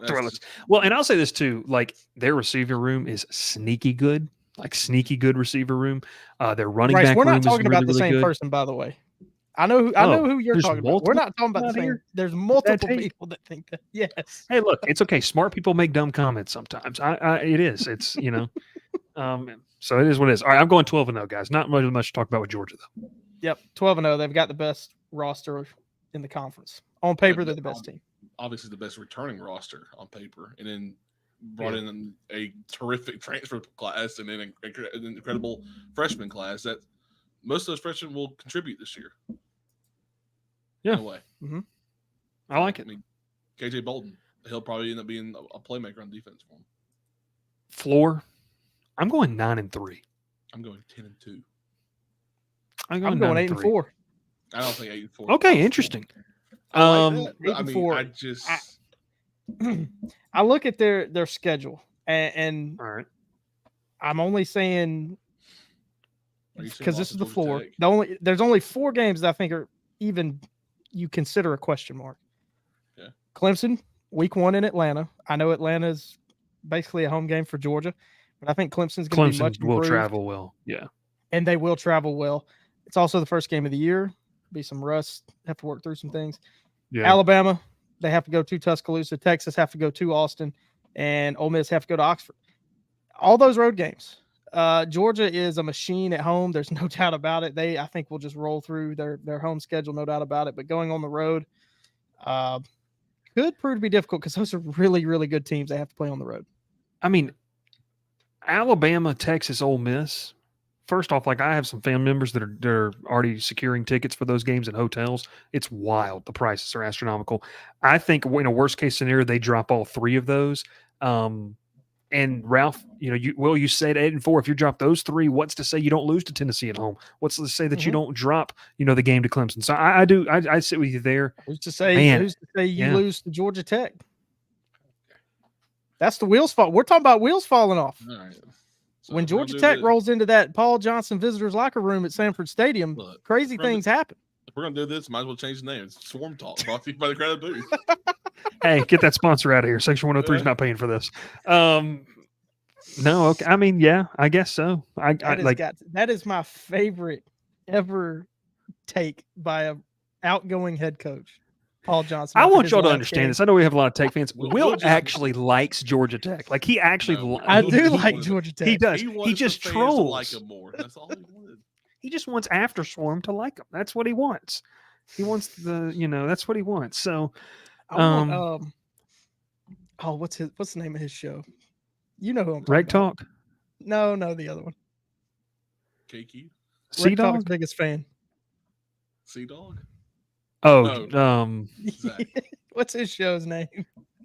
Dwellers. Well, and I'll say this too: like their receiver room is sneaky good, like sneaky good receiver room. Their running Bryce, back we're room not talking is really, about the really same good. person, by the way. I know who you're there's talking about. We're multiple not talking about the out same. here? There's multiple take? people that think that. Yes. Hey, look, it's okay. Smart people make dumb comments sometimes. It is. It's so it is what it is. All right, I'm going 12-0, guys. Not really much to talk about with Georgia though. Yep. 12-0. They've got the best roster in the conference. On paper, they're the best team. Obviously, the best returning roster on paper, and then brought in a terrific transfer class and then an incredible freshman class that most of those freshmen will contribute this year. Yeah. In a way. Mm-hmm. I like it. I mean, KJ Bolden, he'll probably end up being a playmaker on defense for him. Floor, I'm going 9-3. I'm going 10-2. I'm going 8-4. I don't think 8-4. Okay, interesting. I like that, but I mean, 8-4. I just I look at their schedule, and All right. I'm only saying Are you saying because this loss is to the Georgia floor. Tech? There's only 4 games that I think are even you consider a question mark. Yeah. Clemson, week 1 in Atlanta. I know Atlanta's basically a home game for Georgia, but I think Clemson's going to be much Clemson will improved, travel well. Yeah. and they will travel well. It's also the first game of the year. Be some rust. Have to work through some things. Yeah. Alabama, they have to go to Tuscaloosa. Texas have to go to Austin, and Ole Miss have to go to Oxford. All those road games. Georgia is a machine at home. There's no doubt about it. I think, will just roll through their home schedule, no doubt about it. But going on the road could prove to be difficult because those are really, really good teams they have to play on the road. I mean, Alabama, Texas, Ole Miss. First off, like I have some family members that are already securing tickets for those games in hotels. It's wild. The prices are astronomical. I think in a worst case scenario, they drop all 3 of those. And Ralph, you said 8-4. If you drop those 3, what's to say you don't lose to Tennessee at home? What's to say that you don't drop, the game to Clemson? So I sit with you there. Who's to say Yeah. lose to Georgia Tech? That's the wheels fall. We're talking about wheels falling off. All right. So When if we're gonna Georgia do Tech this- rolls into that Paul Johnson visitors locker room at Sanford Stadium, Look, crazy we're gonna things happen. if we're gonna do this, might as well change the name. It's Swarm Talk, brought to you by the Crowded Booth. Hey, get that sponsor out of here. Section 103 is not paying for this. No, okay. I mean, yeah, I guess so. That is my favorite ever take by a outgoing head coach, Paul Johnson. I after want his y'all to last understand game. this. I know we have a lot of Tech fans. We'll Will just- actually likes Georgia Tech. Like he actually, No, I he- do he like wanted- Georgia Tech. he does. He He wants just the fans to trolls. like him more. That's all he wanted. He just wants After Swarm to like him. That's what he wants. He wants that's what he wants. So, I want, what's the name of his show? You know who I'm talking Reg about. Talk, No, the other one. KQ, Sea Reg Talk's Dog. biggest fan. Sea Dog. Oh, No. Zach. What's his show's name?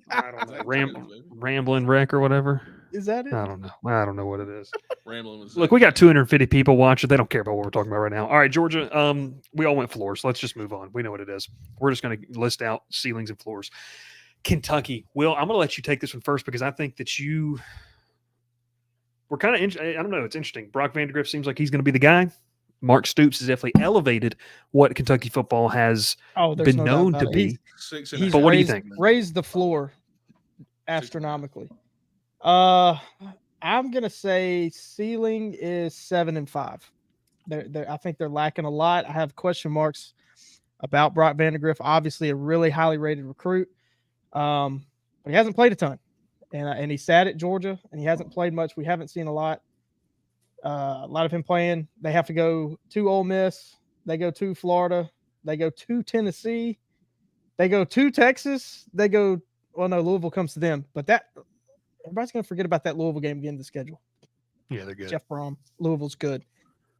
I don't know. Zach Jones, baby. Rambling Wreck or whatever. Is that it? I don't know. I don't know what it is. Rambling with Look, Zach we got Jones. 250 people watching. They don't care about what we're talking about right now. All right, Georgia. We all went floors. So let's just move on. We know what it is. We're just going to list out ceilings and floors. Kentucky. Will, I'm going to let you take this one first because I think that we're kind of. I don't know. It's interesting. Brock Vandegrift seems like he's going to be the guy. Mark Stoops has definitely elevated what Kentucky football has There's been no doubt known about to it. be. He's But what do you raised, think? Raised the floor astronomically. I'm gonna say ceiling is 7-5. I think they're lacking a lot. I have question marks about Brock Vandegrift. Obviously, a really highly rated recruit, but he hasn't played a ton, and he sat at Georgia, and he hasn't played much. We haven't seen a lot of him playing. They have to go to Ole Miss. They go to Florida. They go to Tennessee. They go to Texas. They go. Well, no, Louisville comes to them, but everybody's going to forget about that Louisville game at the end of the schedule. Yeah, they're good. Jeff Brom, Louisville's good.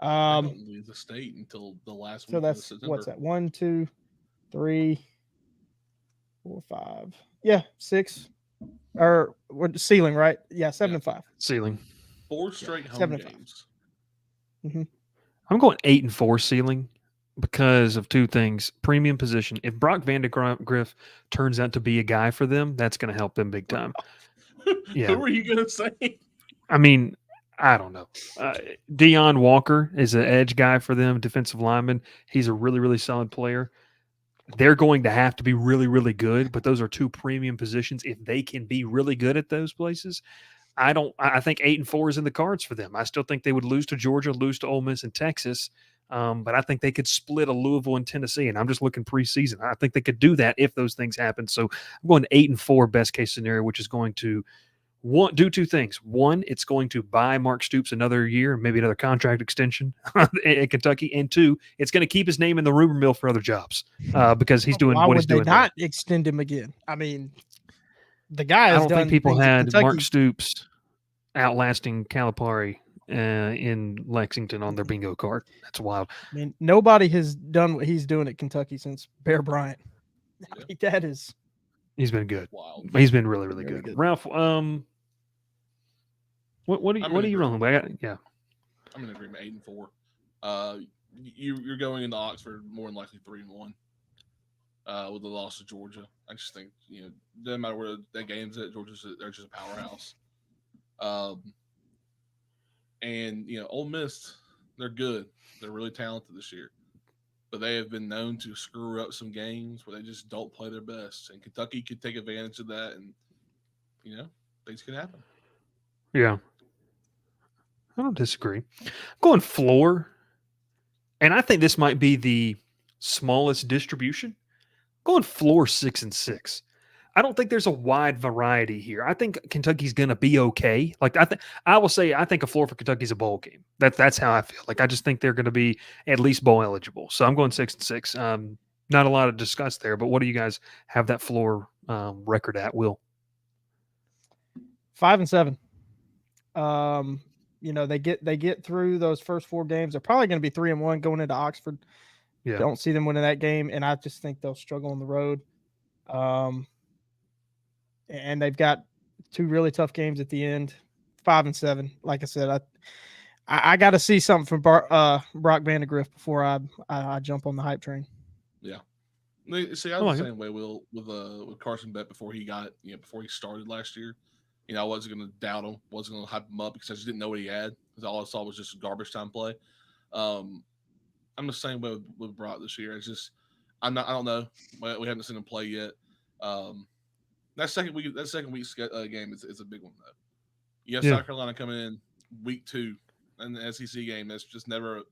They don't leave the state until the last week. So that's of September. what's that? 1, 2, 3, 4, 5. Yeah, 6. Or we're ceiling, right? Yeah, 7 and 5. Ceiling. 4 straight home 7 and 5. games. I'm going 8-4 ceiling because of two things. Premium position. If Brock Vandegrift turns out to be a guy for them, that's going to help them big time. Yeah. Who were you going to say? I mean, I don't know. Deion Walker is an edge guy for them, defensive lineman. He's a really, really solid player. They're going to have to be really, really good, but those are two premium positions. If they can be really good at those places, I think 8-4 is in the cards for them. I still think they would lose to Georgia, lose to Ole Miss and Texas. But I think they could split a Louisville and Tennessee, and I'm just looking preseason. I think they could do that if those things happen. So I'm going 8-4 best case scenario, which is going to do two things. One, it's going to buy Mark Stoops another year, maybe another contract extension in Kentucky. And two, it's going to keep his name in the rumor mill for other jobs because he's doing Why what would he's doing. they not extend him again? I mean, the guy has I don't done think people things at had Kentucky. Mark Stoops outlasting Calipari in Lexington on their bingo card. That's wild. I mean, nobody has done what he's doing at Kentucky since Bear Bryant. I mean, that is. He's been good. Wild. He's been really, really Very good. good. Ralph, what are you wrong with? Yeah. I'm in agreement. 8-4. You're going into Oxford more than likely 3-1. With the loss to Georgia, I just think doesn't matter where that game's at. They're just a powerhouse. And Ole Miss, they're good. They're really talented this year, but they have been known to screw up some games where they just don't play their best. And Kentucky could take advantage of that, and things can happen. Yeah. I don't disagree. I'm going floor, and I think this might be the smallest distribution. I'm going floor 6-6. I don't think there's a wide variety here. I think Kentucky's going to be okay. Like I will say, I think a floor for Kentucky's a bowl game. That's how I feel. Like I just think they're going to be at least bowl eligible. So I'm going 6-6. Not a lot to discuss there, but what do you guys have that floor record at? Will 5-7. They get through those first 4 games. They're probably going to be 3-1 going into Oxford. Yeah. Don't see them winning that game, and I just think they'll struggle on the road. And they've got 2 really tough games at the end. 5-7. Like I said, I got to see something from Brock Vandegrift before I jump on the hype train. Yeah. See, I was the same way, Will, with Carson Beck before he got before he started last year. I wasn't going to doubt him, wasn't going to hype him up because I just didn't know what he had. Because all I saw was just garbage time play. I'm the same way with Brock this year. It's just I don't know. We haven't seen him play yet. That second week game is a big one though. You have South Carolina coming in week 2 in the SEC game. That's just never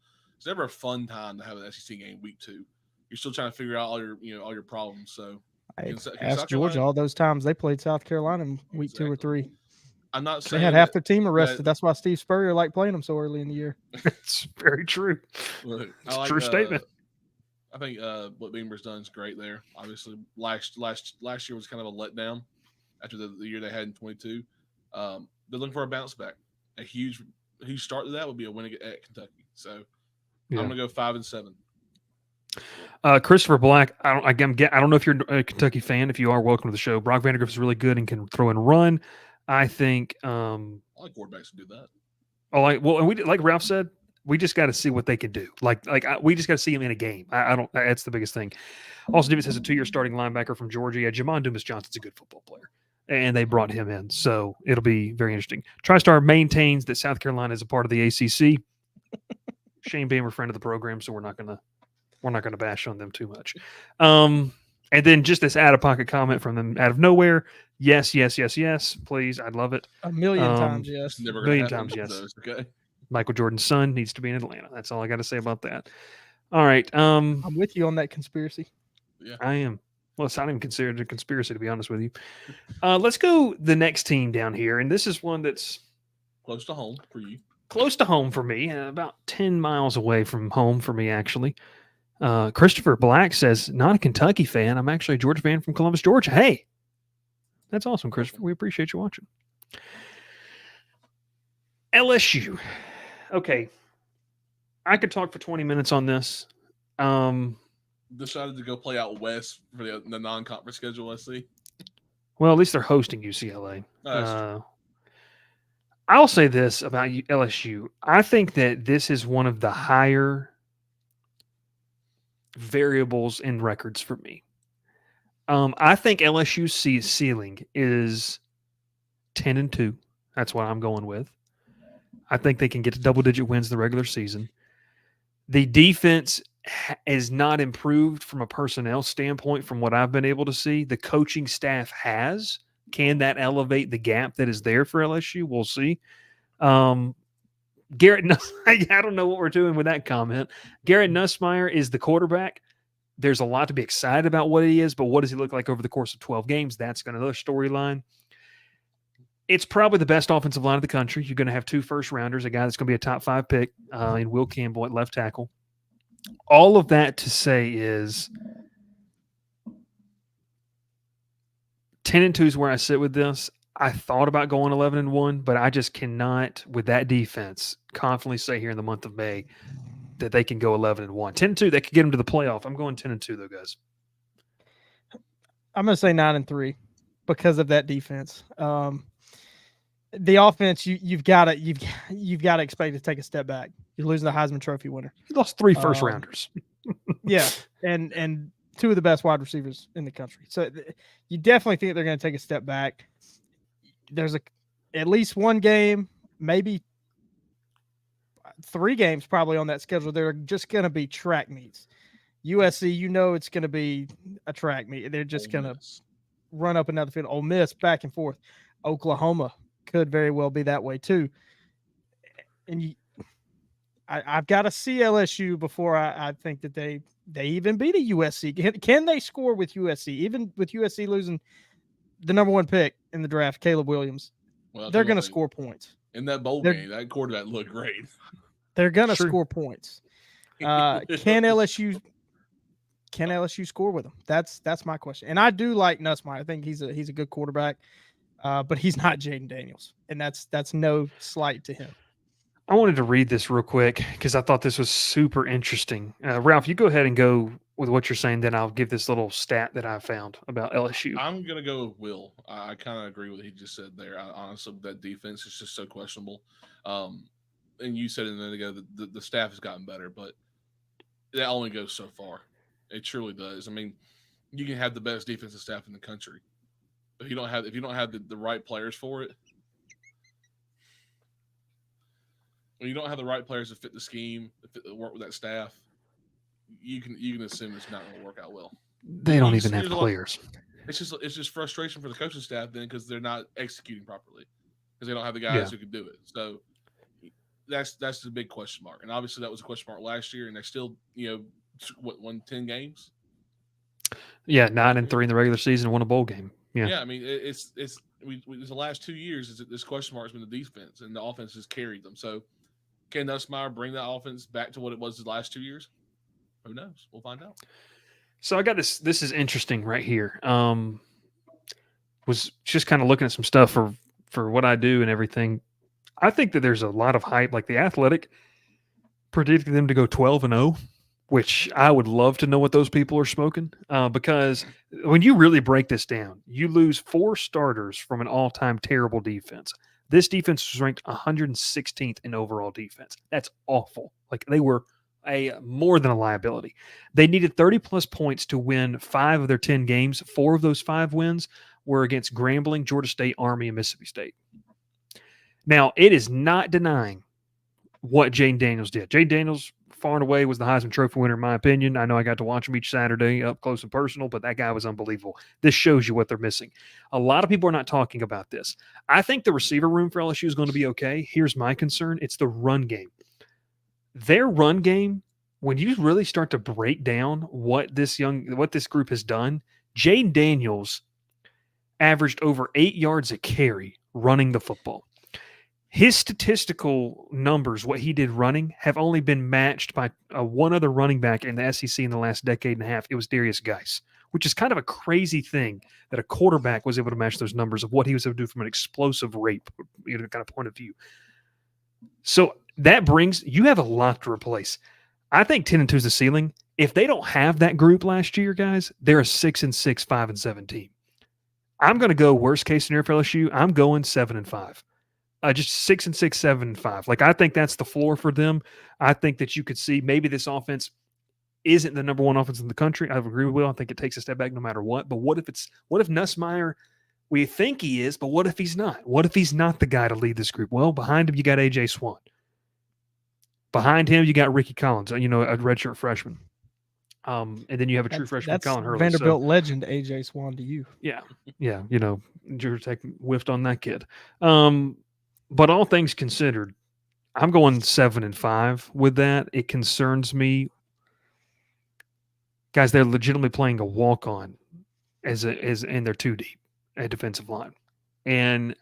a fun time to have an SEC game week 2. You're still trying to figure out all your problems. So I asked Georgia all those times they played South Carolina in week 2 or 3. I'm not saying they had half their team arrested. That's why Steve Spurrier liked playing them so early in the year. It's very true. Look, it's a true statement. I think what Beamer's done is great there. Obviously, last year was kind of a letdown after the year they had in 22. They're looking for a bounce back. A huge start to that would be a win at Kentucky. So I'm going to go 5-7. Christopher Black, I don't know if you're a Kentucky fan. If you are, welcome to the show. Brock Vandegrift is really good and can throw and run. I think I like quarterbacks to do that. And we like Ralph said, we just got to see what they can do. We just got to see him in a game. I don't. That's the biggest thing. Also, Davis has a 2-year starting linebacker from Georgia. Jamon Dumas Johnson's a good football player, and they brought him in, so it'll be very interesting. TriStar maintains that South Carolina is a part of the ACC. Shane Beamer, friend of the program, so we're not gonna bash on them too much. And then just this out-of-pocket comment from them out of nowhere. Yes, please. I'd love it. A million times, yes. Never million times, yes. Okay. Michael Jordan's son needs to be in Atlanta. That's all I got to say about that. All right. I'm with you on that conspiracy. I am. Well, it's not even considered a conspiracy, to be honest with you. Let's go the next team down here, and this is one that's Close to home for you. close to home for me, about 10 miles away from home for me, actually. Christopher Black says, not a Kentucky fan. I'm actually a Georgia fan from Columbus, Georgia. Hey, that's awesome, Christopher. We appreciate you watching. LSU. Okay. I could talk for 20 minutes on this. Decided to go play out west for the non-conference schedule, I see. Well, at least they're hosting UCLA. Oh, that's true. I'll say this about LSU. I think that this is one of the higher variables in records for me. I think LSU's ceiling is 10-2. That's what I'm going with. I think they can get to double-digit wins the regular season. The defense is not improved from a personnel standpoint from what I've been able to see. The coaching staff has. Can that elevate the gap that is there for LSU? We'll see. Garrett, I don't know what we're doing with that comment. Garrett Nussmeier is the quarterback. There's a lot to be excited about what he is, but what does he look like over the course of 12 games? That's another storyline. It's probably the best offensive line of the country. You're going to have 2 first-rounders, a guy that's going to be a top 5 pick in Will Campbell at left tackle. All of that to say is 10-2 is where I sit with this. I thought about going 11-1, but I just cannot, with that defense, confidently say here in the month of May that they can go 11-1. 10-2, they could get them to the playoff. I'm going 10-2 though, guys. I'm going to say 9-3 because of that defense. The offense, you've got to expect to take a step back. You're losing the Heisman Trophy winner. You lost 3 first rounders. Yeah, and 2 of the best wide receivers in the country. So you definitely think they're going to take a step back. There's at least 1 game, maybe 3 games probably on that schedule. They're just going to be track meets. USC, it's going to be a track meet. They're just going to run up another field. Ole Miss back and forth. Oklahoma could very well be that way too. And I've got to see LSU before I think that they even beat a USC. Can they score with USC? Even with USC losing the number 1 pick in the draft, Caleb Williams, they're going to score points. In that bowl game, that quarterback looked great. They're going to score points. Can LSU score with them? That's my question. And I do like Nussmeier. I think he's a good quarterback, but he's not Jaden Daniels, and that's no slight to him. I wanted to read this real quick because I thought this was super interesting. Ralph, you go ahead and go with what you're saying, then I'll give this little stat that I found about LSU. I'm going to go with Will. I kind of agree with what he just said there. Honestly, that defense is just so questionable. And you said it a minute ago that the staff has gotten better, but that only goes so far. It truly does. I mean, you can have the best defensive staff in the country, but if you don't have the right players for it, when you don't have the right players to fit the scheme, work with that staff, you can assume it's not going to work out well. They don't even have players. It's just frustration for the coaching staff then because they're not executing properly because they don't have the guys who can do it. So that's the big question mark. And obviously that was a question mark last year, and they still won 10 games. Yeah, 9-3 in the regular season, won a bowl game. Yeah, I mean it's the last 2 years. This question mark has been the defense, and the offense has carried them. So can Nussmeier bring that offense back to what it was the last 2 years? Who knows? We'll find out. So I got this. This is interesting right here. Was just kind of looking at some stuff for what I do and everything. I think that there's a lot of hype. Like The Athletic predicted them to go 12-0, which I would love to know what those people are smoking. Because when you really break this down, you lose 4 starters from an all-time terrible defense. This defense was ranked 116th in overall defense. That's awful. Like they were more than a liability. They needed 30-plus points to win 5 of their 10 games. 4 of those 5 wins were against Grambling, Georgia State, Army, and Mississippi State. Now, it is not denying what Jaden Daniels did. Jaden Daniels, far and away was the Heisman Trophy winner, in my opinion. I know I got to watch him each Saturday up close and personal, but that guy was unbelievable. This shows you what they're missing. A lot of people are not talking about this. I think the receiver room for LSU is going to be okay. Here's my concern. It's the run game. Their run game, when you really start to break down what this group has done, Jaden Daniels averaged over 8 yards a carry running the football. His statistical numbers, what he did running, have only been matched by one other running back in the SEC in the last decade and a half. It was Darius Geis, which is kind of a crazy thing that a quarterback was able to match those numbers of what he was able to do from an explosive rate, kind of point of view. So that brings, you have a lot to replace. I think 10-2 is the ceiling. If they don't have that group last year, guys, they're a 6-6, 5-7 team. I'm going to go worst case scenario for LSU. I'm going 7-5. Just 6-6, 7-5. Like, I think that's the floor for them. I think that you could see maybe this offense isn't the number one offense in the country. I agree with Will. I think it takes a step back no matter what. But what if Nussmeier, we think he is, but what if he's not? What if he's not the guy to lead this group? Well, behind him, you got A.J. Swan. Behind him, you got Ricky Collins, a redshirt freshman. And then you have a true freshman, Colin Hurley. Vanderbilt legend A.J. Swan to you. Yeah. Georgia Tech whiffed on that kid. But all things considered, I'm going 7-5 with that. It concerns me. Guys, they're legitimately playing a walk-on and they're too deep at defensive line. And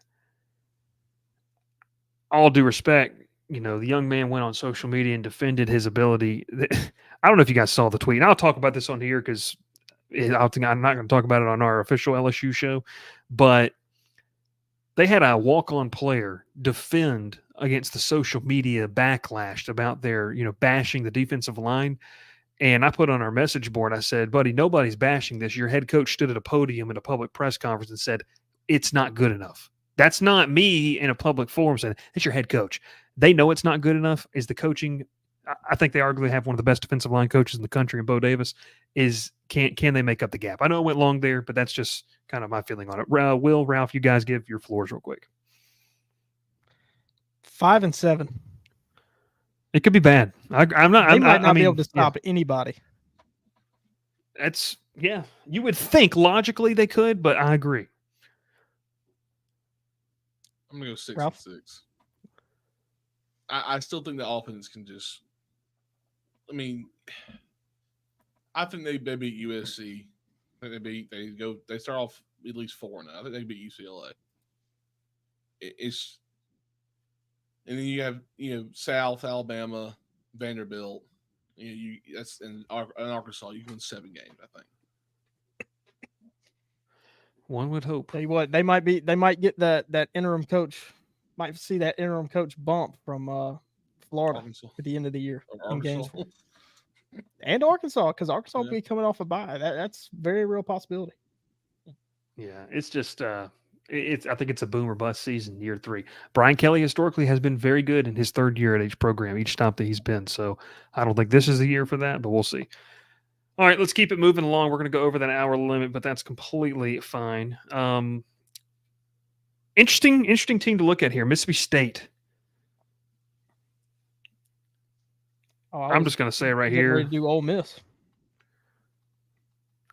all due respect, the young man went on social media and defended his ability. I don't know if you guys saw the tweet. And I'll talk about this on here because I'm not going to talk about it on our official LSU show. But they had a walk-on player defend against the social media backlash about their, bashing the defensive line. And I put on our message board, I said, buddy, nobody's bashing this. Your head coach stood at a podium in a public press conference and said, it's not good enough. That's not me in a public forum saying, it's your head coach. They know it's not good enough. Is the coaching, I think they arguably have one of the best defensive line coaches in the country in Bo Davis. Can they make up the gap? I know it went long there, but that's just kind of my feeling on it. Will, Ralph, you guys give your floors real quick. 5-7. It could be bad. They might not be able to stop anybody. You would think logically they could, but I agree. I'm gonna go 6-6. Ralph? I still think the offense can just. I think they beat USC. I think they start off at least 4-0. I think they beat UCLA. And then you have South Alabama, Vanderbilt. That's in Arkansas. You can win 7 games, I think. One would hope. Tell you what, they might get that interim coach. Might see that interim coach bump from Florida at the end of the year in games. And Arkansas, because Arkansas will be coming off a bye. That's very real possibility. Yeah, it's just I think it's a boom or bust season, year 3. Brian Kelly historically has been very good in his 3rd year at each program, each stop that he's been. So I don't think this is the year for that, but we'll see. All right, let's keep it moving along. We're going to go over that hour limit, but that's completely fine. Interesting team to look at here, Mississippi State. I'm just going to say it right here. Do Ole Miss.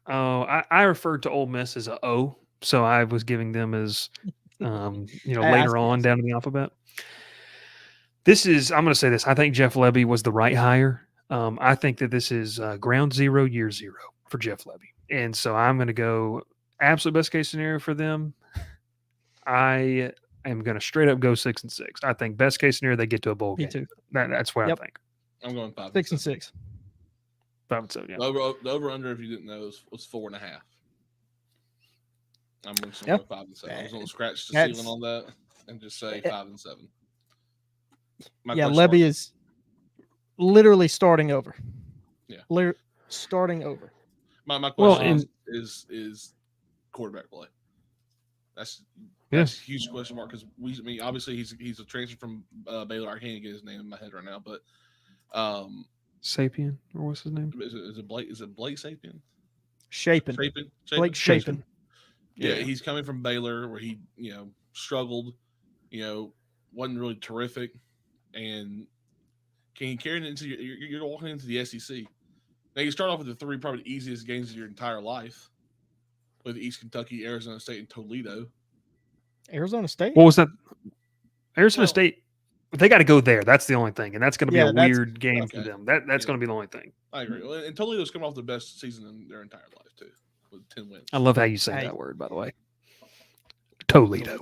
Oh, I referred to Ole Miss as a O, so I was giving them as, later on down in the alphabet. I'm going to say this. I think Jeff Lebby was the right hire. I think that this is ground zero, year 0 for Jeff Lebby. And so I'm going to go absolute best case scenario for them. I am going to straight up go 6-6. I think best case scenario, they get to a bowl game. Me too. That's what I think. I'm going 5-6. 6-6. 5-7, yeah. The over under, if you didn't know, was 4.5. I'm going to go 5-7. I was going to scratch the ceiling on that and just say 5-7. Lebby is literally starting over. Yeah, starting over. My question is quarterback play. That's a huge question mark because obviously he's a transfer from Baylor. I can't get his name in my head right now, but Sapien, or what's his name? Is it Blake? Is it Blake Sapien? Shapen. Blake Shapen. Yeah, he's coming from Baylor where he struggled, wasn't really terrific, and Can you carry it into you're walking into the SEC? Now you start off with the three probably the easiest games of your entire life, with East Kentucky, Arizona State, and Toledo. Arizona State. What was that? Arizona Well- State. They got to go there. That's the only thing, and that's going to be Yeah, a that's- weird game for okay. them. That's Yeah. going to be the only thing. I agree. Well, and Toledo's coming off the best season in their entire life too, with 10 wins. I love how you say Hey. that word, by the way. Toledo.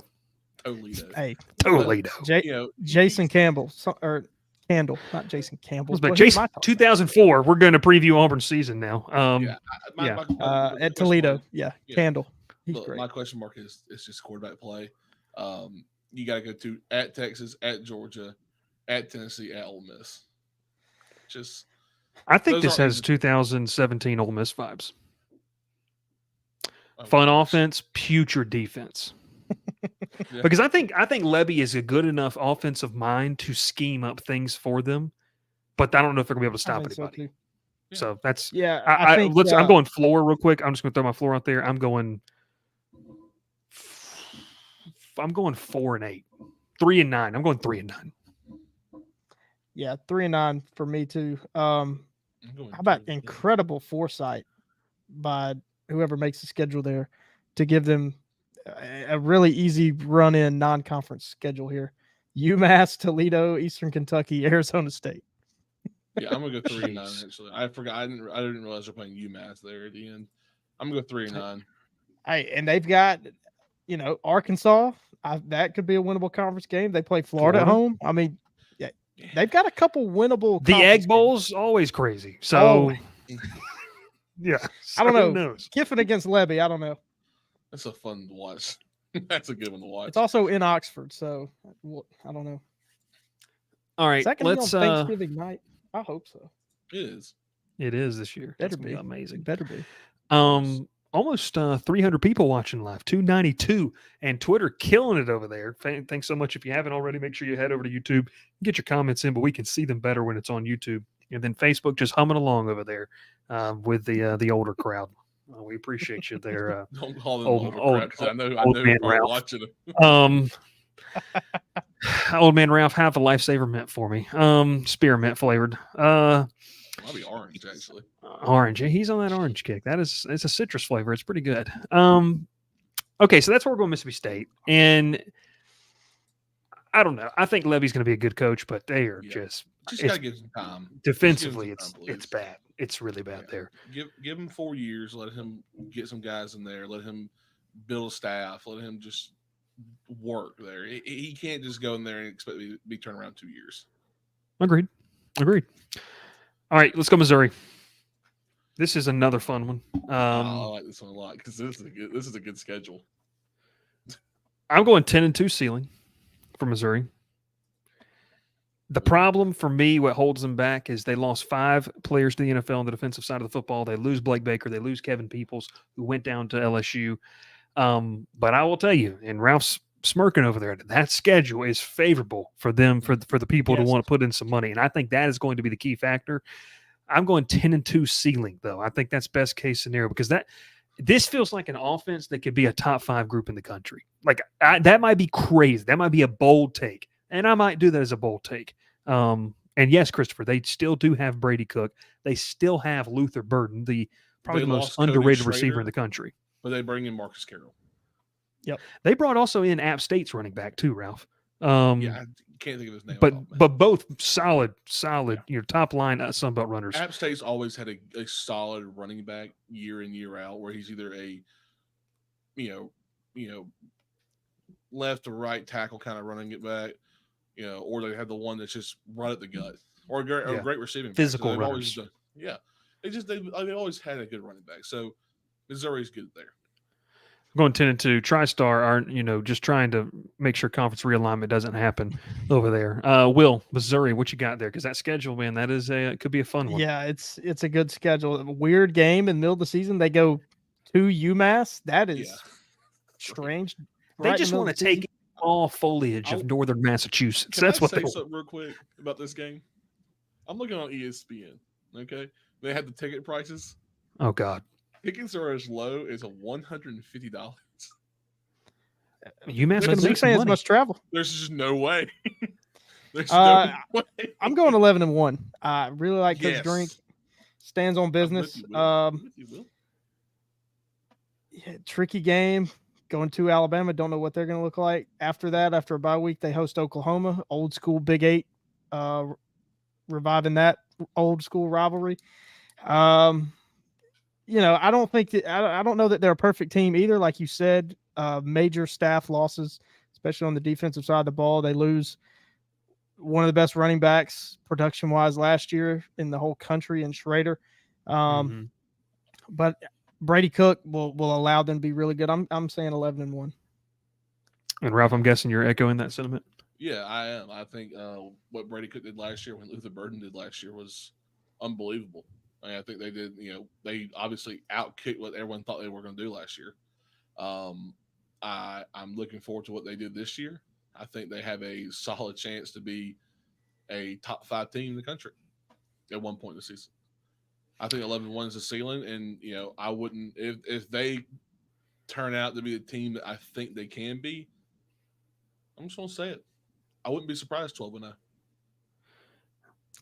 Toledo. Hey, Toledo. You know, Jason Campbell or Candle, not Jason Campbell. But What- who am Jason, I talking 2004. We're going to preview Auburn's season now. yeah, yeah. about? my At question Toledo. mark- Yeah, Yeah. Candle. He's Look, great. my question mark is just quarterback play. You got to go to at Texas, at Georgia, at Tennessee, at Ole Miss. Just I think Those this aren't has easy. 2017 Ole Miss vibes. oh, Fun gosh. offense, putrid defense. Yeah. Because I think Levy is a good enough offensive mind to scheme up things for them, but I don't know if they're gonna be able to I stop think so, anybody. too. Yeah. So that's Yeah, I think. I'm going floor real quick. I'm just gonna throw my floor out there. I'm going 4-8, 3-9. I'm going 3-9. Yeah, 3-9 for me too. I'm going How about 2-10. incredible foresight by whoever makes the schedule there to give them a really easy run-in non-conference schedule here: UMass, Toledo, Eastern Kentucky, Arizona State. Yeah, I'm gonna go 3-9. Jeez. Actually, I forgot. I didn't realize they're playing UMass there at the end. I'm gonna go 3-9. Hey, and they've got, Arkansas. That could be a winnable conference game. They play Florida at Florida. home. I mean, yeah, they've got a couple winnable. The conference Egg games. Bowl's always crazy. So Always. yeah, I don't so know. Who knows? Kiffin against Levy. I don't know. That's a fun to watch. That's a good one to watch. It's also in Oxford, so I don't know. All right, Is that going to let's. be on Thanksgiving night? I hope so. It is. It is this year. That's Better gonna be be. amazing. It better be. Almost 300 people watching live, 292, and Twitter killing it over there. Thanks so much. If you haven't already, make sure you head over to YouTube, get your comments in, but we can see them better when it's on YouTube. And then Facebook just humming along over there with the older crowd. We appreciate you there. Don't call them Old- old crap because I know man who's Ralph. watching it. Old man Ralph, have a lifesaver mint for me. Spearmint flavored. Might be orange actually. Orange. Yeah, he's on that orange kick. It's a citrus flavor. It's pretty good. Okay, so that's where we're going, Mississippi State, and I don't know. I think Levy's going to be a good coach, but they are Yeah. just Just It's- gotta give some time. defensively, Just give him it's some time, bad. It's really bad Yeah. there. Give him 4 years. Let him get some guys in there. Let him build a staff. Let him just work there. He can't just go in there and expect to be turned around 2 years. Agreed. All right, let's go Missouri. This is another fun one. I like this one a lot because this is a good schedule. I'm going 10-2 ceiling for Missouri. The problem for me, what holds them back, is they lost 5 players to the NFL on the defensive side of the football. They lose Blake Baker. They lose Kevin Peoples, who went down to LSU. But I will tell you, and Ralph's smirking over there, that schedule is favorable for them, for the people to Yes. want to put in some money. And I think that is going to be the key factor. I'm going 10-2 ceiling, though. I think that's best case scenario because this feels like an offense that could be a top 5 group in the country. Like that might be crazy. That might be a bold take. And I might do that as a bold take. And yes, Christopher, they still do have Brady Cook. They still have Luther Burden, probably They the most lost Cody underrated receiver Schrader. in the country. But they bring in Marcus Carroll. They brought also in App State's running back too, Ralph. Yeah, I can't think of his name. but off the top, man. but both solid, Yeah. top line Sunbelt runners. App State's always had a solid running back year in year out, where he's either a left or right tackle kind of running it back, or they have the one that's just right at the gut, or a Yeah. great receiving back. Physical they've always runners. they've always had a good running back. So Missouri's good there. Going 10-2. TriStar are just trying to make sure conference realignment doesn't happen over there. Will, Missouri, what you got there? Because that schedule, man, it could be a fun one. Yeah, it's a good schedule. A weird game in the middle of the season. They go to UMass. That is Yeah. strange. They Right in just the middle want of to the season. take all foliage of I'll- northern Massachusetts. Can That's I what say they want. something real quick about this game? I'm looking on ESPN. Okay, they had the ticket prices. Oh God, Tickets are as low as $150. UMass going to Mizzou make some fans money. must travel. There's just no way. There's Uh, no way. I'm going 11-1. I really like Coach Yes. Drink. Stands on I'm business. with you, Will. I'm with you, Will. Yeah, tricky game. Going to Alabama. Don't know what they're going to look like. After that, after a bye week, they host Oklahoma. Old school Big 8. Reviving that old school rivalry. You know, I don't think that I don't know that they're a perfect team either. Like you said, major staff losses, especially on the defensive side of the ball. They lose one of the best running backs production wise last year in the whole country in Schrader. Mhm. But Brady Cook will allow them to be really good. I'm saying 11-1. And Ralph, I'm guessing you're echoing that sentiment. Yeah, I am. I think what Brady Cook did last year, when Luther Burden did last year, was unbelievable. I think they did. They obviously outkicked what everyone thought they were going to do last year. I'm looking forward to what they did this year. I think they have a solid chance to be a top 5 team in the country at one point in the season. I think 11-1 is the ceiling, and I wouldn't if they turn out to be the team that I think they can be. I'm just gonna say it. I wouldn't be surprised 12-0.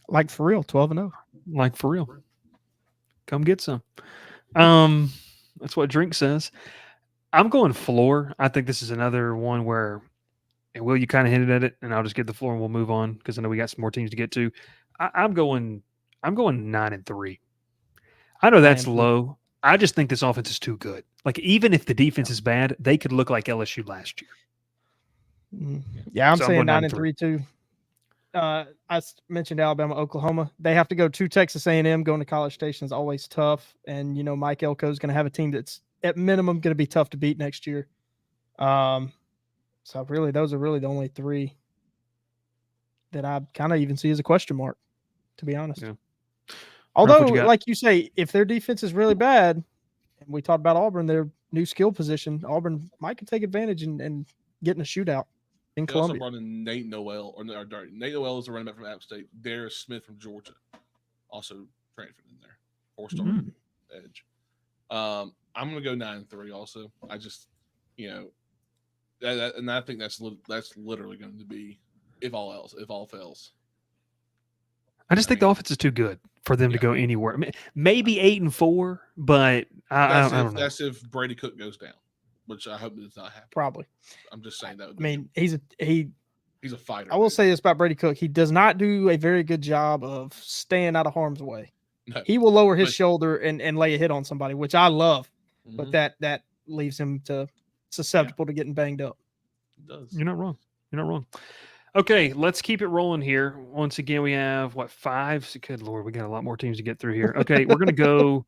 Like for real, 12-0. Like for real. Come get some. That's what Drink says. I'm going floor. I think this is another one where, and Will, you kind of hinted at it, and I'll just get the floor and we'll move on because I know we got some more teams to get to. I'm going 9-3. I know that's 9-3. low. I just think this offense is too good. Like, even if the defense is bad, they could look like LSU last year. Yeah, I'm So I'm saying going 9-3 too. Mentioned Alabama, Oklahoma. They have to go to Texas A&M. Going to College Station is always tough, and Mike Elko is going to have a team that's at minimum going to be tough to beat next year. So really, those are really the only 3 that I kind of even see as a question mark, to be honest. Yeah. Although, Ralph, what you got? like you say, if their defense is really bad, and we talked about Auburn, their new skill position, Auburn might can take advantage and get in a shootout in They also Columbia. brought in Nate Noel, Nate Noel is a running back from App State. Darius Smith from Georgia, also transferred in there, 4-star edge. I'm gonna go 9-3. Also, I just, and I think that's literally going to be if all fails. I just think the offense is too good for them to go anywhere. Maybe 8-4, but I don't know. That's if Brady Cook goes down, which I hope does not happen. Probably. I'm just saying that. I mean, he's a fighter. I will say this about Brady Cook: he does not do a very good job of staying out of harm's way. No. He will lower his shoulder and lay a hit on somebody, which I love, but that leaves him susceptible to getting banged up. It does. You're not wrong. Okay, let's keep it rolling here. Once again, we have 5? Good Lord, we got a lot more teams to get through here. Okay, we're gonna go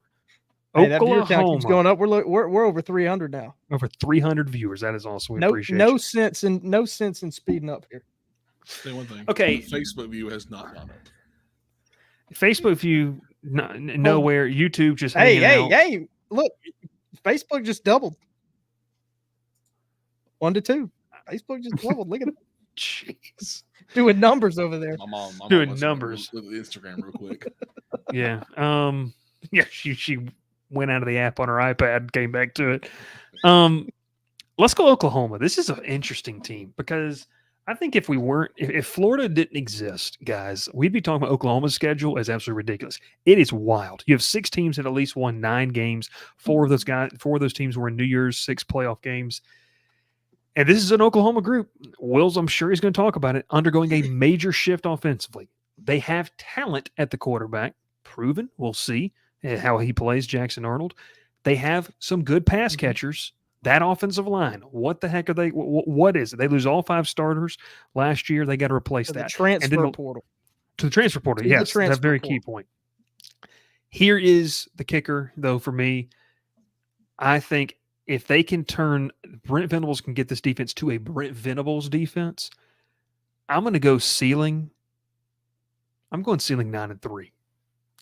Hey, that viewer count Oklahoma. keeps going up. We're over 300 now. Over 300 viewers. That is awesome. We appreciate no you. sense in speeding up here. Say one thing. Okay. The Facebook view has not gone up. Facebook view nowhere. YouTube just hanging out. Hey! Look, Facebook just doubled. 1 to 2. Facebook just doubled. Look at it. Jeez. Doing numbers over there. My mom Doing wants numbers. to look at Instagram real quick. Yeah. Yeah. She went out of the app on her iPad, came back to it. Let's go Oklahoma. This is an interesting team because I think if Florida didn't exist, guys, we'd be talking about Oklahoma's schedule as absolutely ridiculous. It is wild. You have 6 teams that at least won 9 games. 4 of those teams were in New Year's 6 playoff games. And this is an Oklahoma group. Wills, I'm sure he's going to talk about it, undergoing a major shift offensively. They have talent at the quarterback, proven. We'll see how he plays, Jackson Arnold. They have some good pass catchers. That offensive line, what the heck are they? What is it? They lose all 5 starters last year. They got to replace that. The transfer portal. To the transfer portal, yes. That's a very key point. Here is the kicker, though, for me. I think if they can Brent Venables can get this defense to a Brent Venables defense, I'm going to go ceiling. I'm going ceiling 9-3.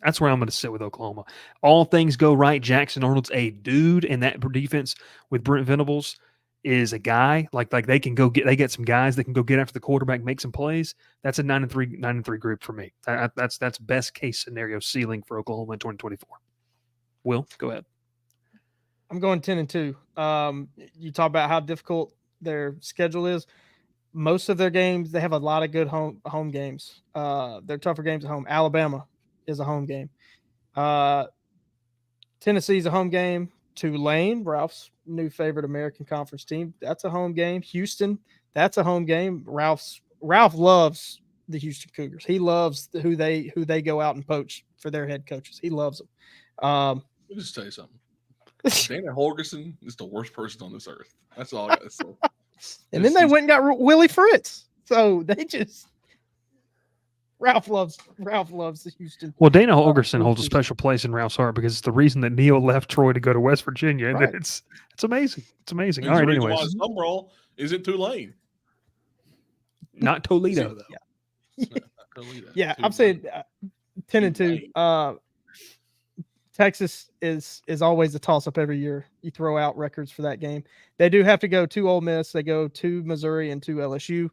That's where I'm going to sit with Oklahoma. All things go right. Jackson Arnold's a dude, and that defense with Brent Venables is a guy. Like they get some guys that can go get after the quarterback, make some plays. That's a 9-3 group for me. That's best case scenario ceiling for Oklahoma in 2024. Will, go ahead. I'm going 10-2. You talk about how difficult their schedule is. most of their games, they have a lot of good home games. They're tougher games at home. Alabama is a home game. Tennessee's a home game. Tulane, Ralph's new favorite American Conference team, that's a home game. Houston, that's a home game. Ralph loves the Houston Cougars. He loves who they go out and poach for their head coaches. He loves them. Let me just tell you something. Dana Holgerson is the worst person on this earth. That's all I got to say. And then they went and got Willie Fritz. So they just Ralph loves the Houston. Well, Dana Holgerson holds a special place in Ralph's heart because it's the reason that Neil left Troy to go to West Virginia. And Right. it's amazing. It's amazing. And All the right, reason why anyways. Summerall is in Tulane. Not Toledo, though. Yeah. Toledo. Yeah, I'm saying 10-2. Texas is always a toss up every year. You throw out records for that game. They do have to go to Ole Miss. They go to Missouri and to LSU.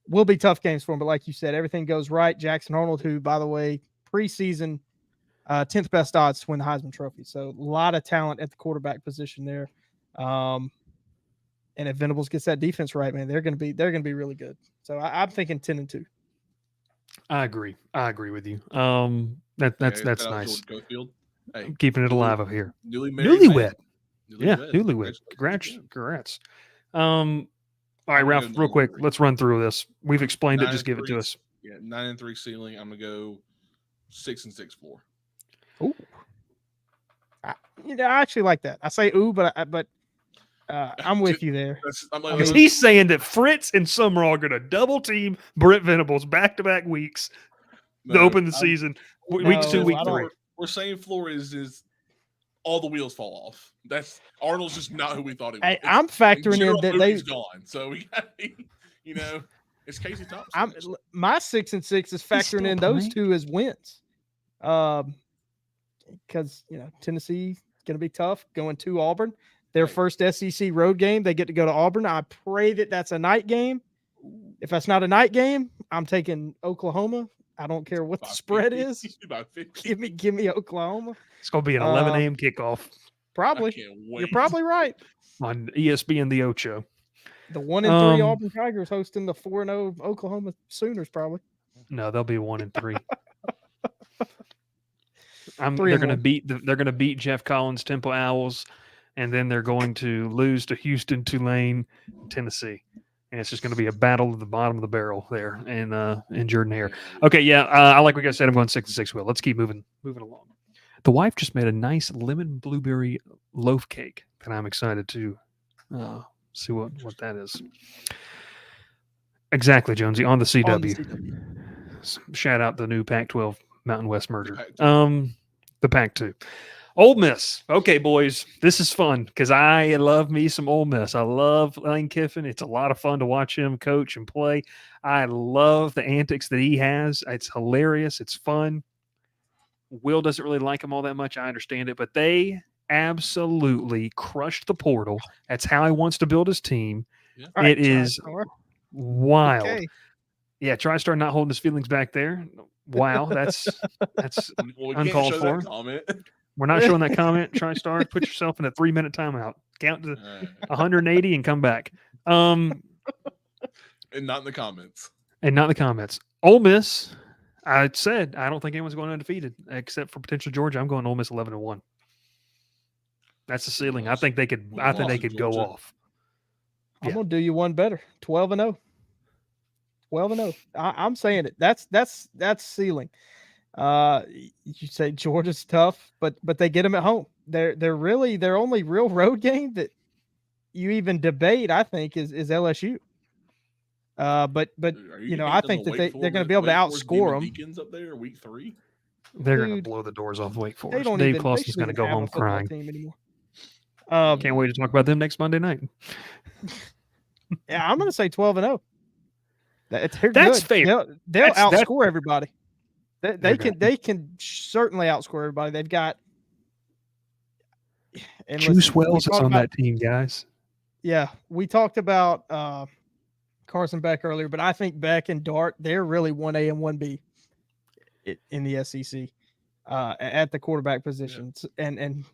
Will be tough games for them, but like you said, everything goes right. Jackson Arnold, who, by the way, preseason 10th best odds to win the Heisman Trophy. So a lot of talent at the quarterback position there. And if Venables gets that defense right, man, they're gonna be really good. So I'm thinking 10-2. I agree with you. That's nice. Hey, Keeping it alive up here. Newlywed. Yeah, newlywed. Congrats. All right, Ralph, real quick, let's run through this. We've explained it. Just give it to us. Yeah, 9-3 ceiling. I'm gonna go 6-6 floor. Ooh. I actually like that. I say ooh, but I'm with you there. Because he's saying that Fritz and Summerall are going to double team Brent Venables back-to-back weeks to open the season. Week 2, week 3. We're saying floor is all the wheels fall off. That's Arnold's just not who we thought he was. I'm factoring in that they've gone. So we got, it's Casey Thompson. My 6-6 is factoring in those two as wins. Because Tennessee going to be tough going to Auburn. Their first SEC road game, they get to go to Auburn. I pray that that's a night game. If that's not a night game, I'm taking Oklahoma. I don't care what the spread is. Give me Oklahoma. It's going to be an 11 a.m. kickoff. Probably. You're probably right. On ESPN The Ocho. The 1-3 Auburn Tigers hosting the 4-0 Oklahoma Sooners, probably. No, they'll be 1-3. They're going to beat Jeff Collins' Temple Owls, and then they're going to lose to Houston, Tulane, Tennessee. And it's just going to be a battle at the bottom of the barrel there in Jordan-Hare. Okay, yeah, I like what I said. I'm going 6-6. Will. Let's keep moving along. The wife just made a nice lemon blueberry loaf cake that I'm excited to see what that is. Exactly, Jonesy, on the CW. Shout out the new Pac-12 Mountain West merger. The Pac-2. Ole Miss. Okay, boys, this is fun because I love me some Ole Miss. I love Lane Kiffin. It's a lot of fun to watch him coach and play. I love the antics that he has. It's hilarious. It's fun. Will doesn't really like him all that much. I understand it, but they absolutely crushed the portal. That's how he wants to build his team. Yeah. It is wild. Okay. Yeah, TriStar not holding his feelings back there. Wow, that's uncalled for. We're not showing that comment. TriStar, put yourself in a 3-minute timeout. Count to 180 and come back. And not in the comments. Ole Miss, I said I don't think anyone's going undefeated except for potential Georgia. I'm going Ole Miss 11-1. That's the ceiling. I think they could. I think they could go off. I'm gonna do you one better. 12-0. 12-0. I'm saying it. That's ceiling. You say Georgia's tough, but they get them at home. They're really their only real road game that you even debate, I think, is LSU. But I think that they're going to be able to outscore them. Up there, week 3. They're going to blow the doors off Wake Forest. Dave Clawson's going to go home crying. Can't wait to talk about them next Monday night. Yeah, I'm going to say 12-0. That's good. fair. They'll outscore everybody. They can certainly outscore everybody. They've got Juice Wells is on that team, guys. Yeah, we talked about Carson Beck earlier, but I think Beck and Dart, they're really 1A and 1B in the SEC at the quarterback positions, and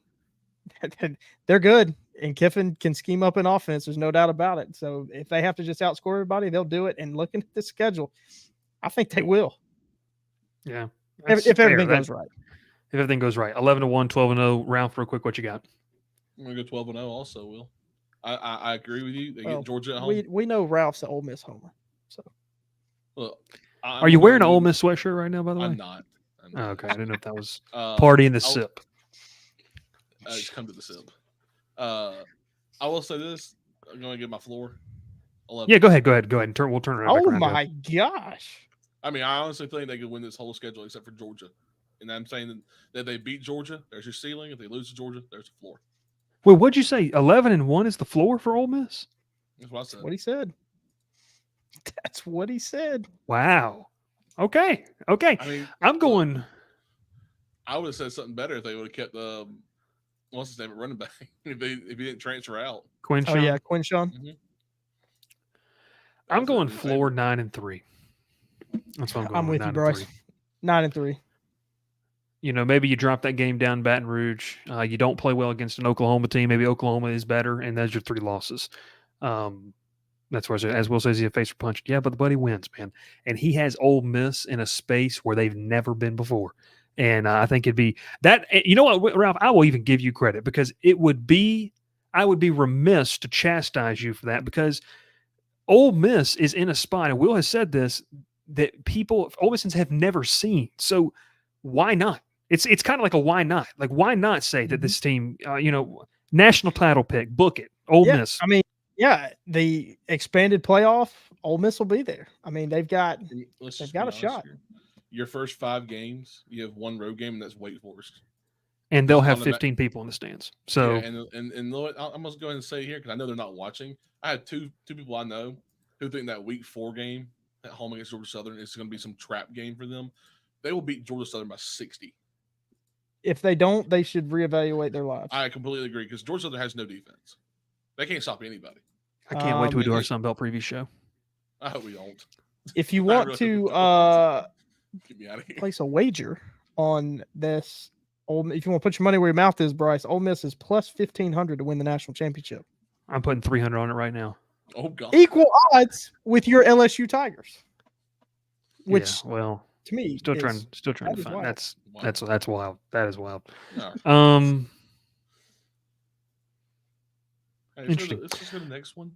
they're good. and Kiffin can scheme up an offense. There's no doubt about it. So if they have to just outscore everybody, they'll do it. And looking at the schedule, I think they will. Yeah. If everything goes right. If everything goes right. 11-1, 12-0. Ralph, real quick, what you got? I'm gonna go 12-0 also, Will. I agree with you. They Well, get Georgia at home. we know Ralph's an Ole Miss homer. So Well, Are you wearing an Ole Miss sweatshirt right now, by the way? I'm not. Oh, okay. I didn't know if that was Uh, party in the I'll- sip. Just come to the sip. I will say this. I'm going to get my floor. 11. Yeah, go ahead. And we'll turn it right back oh around. my gosh. I mean, I honestly think they could win this whole schedule except for Georgia. And I'm saying that they beat Georgia, there's your ceiling. If they lose to Georgia, there's a floor. Wait, what'd you say? 11-1 is the floor for Ole Miss? That's what I said. That's what he said. That's what he said. Wow. Okay. I mean, I'm going. I would have said something better if they would have kept what's his name at running back if he didn't transfer out. Quinshon. Oh yeah, Quinshon. I'm going That's floor 9-3. That's what I'm going. I'm with you, Bryce. 9-3. You know, maybe you drop that game down in Baton Rouge. You don't play well against an Oklahoma team. Maybe Oklahoma is better, and those are 3 losses. That's where, as Will says, he's a face for punch. Yeah, but the buddy wins, man. And he has Ole Miss in a space where they've never been before. And I think it'd be that. You know what, Ralph? I will even give you credit because I would be remiss to chastise you for that because Ole Miss is in a spot, and Will has said this, that Ole Missans have never seen. So why not? It's kind of like a why not? Like, why not say that this team, national title pick, book it, Ole Miss. I mean, yeah, the expanded playoff, Ole Miss will be there. I mean, they've got a shot. Here. Your first 5 games, you have 1 road game, and that's Wake Forest. And they'll have 15 people in the stands. So, yeah, and I'm going to go ahead and say here because I know they're not watching. I had two people I know who think that Week 4 game at home against Georgia Southern is going to be some trap game for them. They will beat Georgia Southern by 60. If they don't, they should reevaluate their lives. I completely agree because Georgia Southern has no defense. They can't stop anybody. I can't wait till we do our Sun Belt preview show. I hope we don't. If you want to get me out of here. place a wager on this, if you want to put your money where your mouth is, Bryce, Ole Miss is plus 1,500 to win the national championship. I'm putting 300 on it right now. Oh God! Equal odds with your LSU Tigers. Which, well, to me, still trying to find. wild. That's wild. That is wild. Right. Interesting. Let's just go to the next one.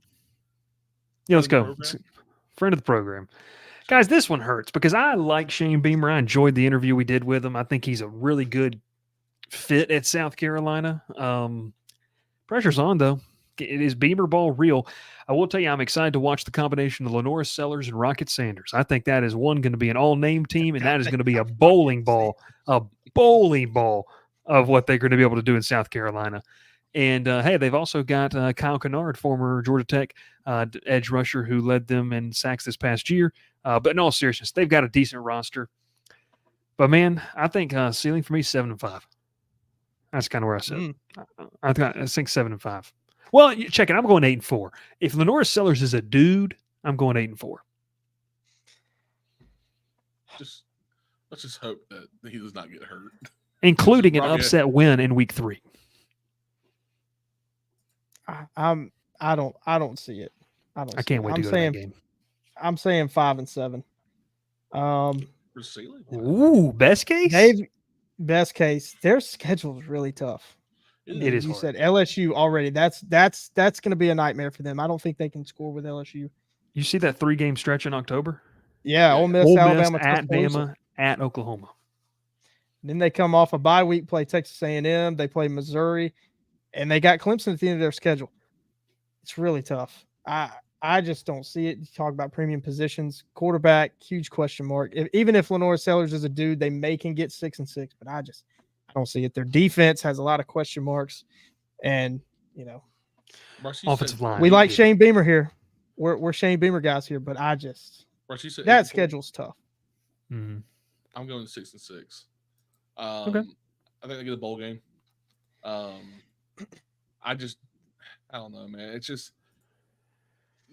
Yeah, let's go. Friend of the program. Guys, this one hurts because I like Shane Beamer. I enjoyed the interview we did with him. I think he's a really good fit at South Carolina. Pressure's on, though. It is Beamer ball real. I will tell you, I'm excited to watch the combination of Lenora Sellers and Rocket Sanders. I think that is going to be an all-name team, and that is going to be a bowling ball of what they're going to be able to do in South Carolina. And, hey, they've also got Kyle Kennard, former Georgia Tech edge rusher who led them in sacks this past year. But in all seriousness, they've got a decent roster. But, man, I think ceiling for me is 7-5. That's kind of where I said. I think 7-5. Well, check it. I'm going 8-4. If Lenora Sellers is a dude, I'm going 8-4. Let's just hope that he does not get hurt, including an upset win in Week 3. I don't see it. I can't wait to go to that game. I'm saying 5-7. Ooh, best case. Best case. Their schedule is really tough. It is. You said LSU already. That's going to be a nightmare for them. I don't think they can score with LSU. You see that 3-game stretch in October? Yeah, Ole Miss, Alabama, at Bama, at Oklahoma. Then they come off a bye week, play Texas A&M, they play Missouri, and they got Clemson at the end of their schedule. It's really tough. I just don't see it. You talk about premium positions, quarterback, huge question mark. Even if Lenora Sellers is a dude, they can get 6-6, but I don't see it. Their defense has a lot of question marks, and offensive line. We like Shane Beamer here. We're Shane Beamer guys here, but that schedule's tough. Mm-hmm. I'm going 6-6. Okay. I think they get a bowl game. I don't know, man. It's just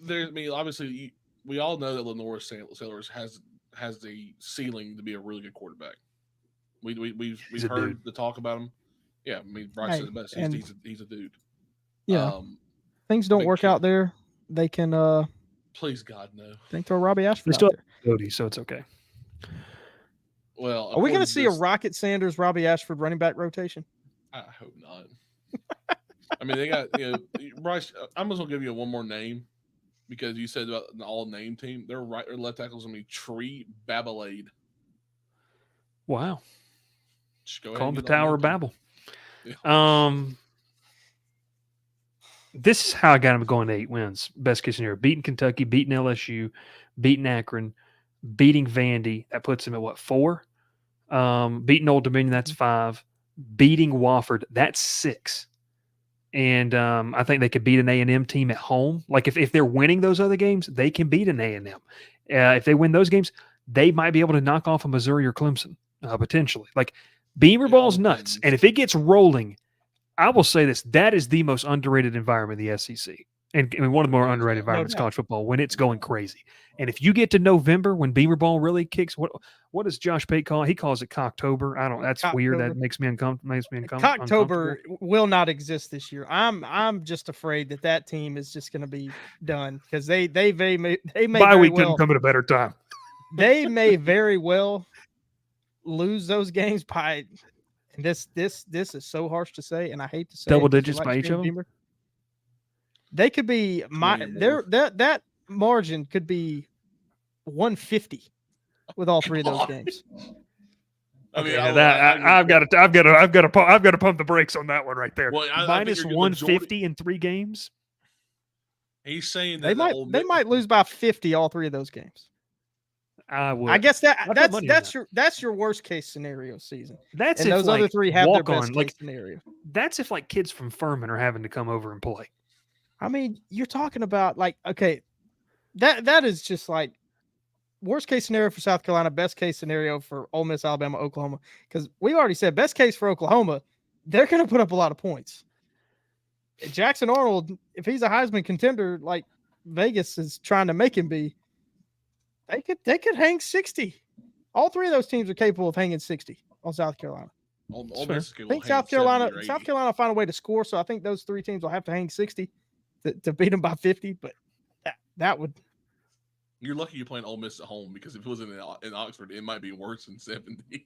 obviously we all know that Lenora Sellers has the ceiling to be a really good quarterback. We've heard the talk about him. Yeah, I mean, Bryce said the best. He's a dude. Yeah. Things don't Big work kid. out there, they can Please God no. they can throw Robbie We Ashford still out there. have Cody, so it's okay. Well, Are we going according to see a Rocket Sanders, Robbie Ashford running back rotation? I hope not. I mean, they got Bryce. I'm just gonna give you one more name because you said about an all name team. Their right or left tackle is gonna be Tree Babalade. Wow. Just go ahead Called and the get on Tower of there. Babel. Yeah. This is how I got him going to 8 wins. Best case scenario: beating Kentucky, beating LSU, beating Akron, beating Vandy. That puts him at what, 4? Beating Old Dominion, that's 5. Beating Wofford, that's 6. And I think they could beat an A&M team at home. Like if they're winning those other games, they can beat an A&M. If they win those games, they might be able to knock off a Missouri or Clemson potentially. Like Beamer It all ball's nuts, depends. and if it gets rolling, I will say this: that is the most underrated environment in the SEC, and I mean, one of the more underrated No environments in doubt. college football when it's going crazy. And if you get to November when Beamer ball really kicks, what does Josh Pate call it? He calls it Cocktober. I don't. That's weird. That Cocktober. makes me uncomfortable. Uncomfortable. Cocktober will not exist this year. I'm just afraid that team is just going to be done because they may Bye very week well couldn't come at a better time. they may very well lose those games by. And this is so harsh to say, and I hate to say Double it 'cause you digits like by each Shane of them. Beamer. They could be 20 or more. that margin could be 150 with all 3 of those games. I mean, Okay, I've got to pump the brakes on that one right there. Well, I think Minus you're 150 in 3 games. He's saying that They might lose by 50 all 3 of those games. I would. I guess I'd put money on that. that's your worst case scenario season. That's And if those other like 3 have their walk best on. case Like scenario. that's if like kids from Furman are having to come over and play. I mean, you're talking about like okay, that is just like worst case scenario for South Carolina, best case scenario for Ole Miss, Alabama, Oklahoma. Because we've already said best case for Oklahoma, they're going to put up a lot of points. Jackson Arnold, if he's a Heisman contender like Vegas is trying to make him be, they could hang 60. All 3 of those teams are capable of hanging 60 on South Carolina. Ole Miss I think South Carolina will find a way to score. So I think those 3 teams will have to hang 60 to beat them by 50. But that would. You're lucky you're playing Ole Miss at home because if it was in Oxford, it might be worse than 70.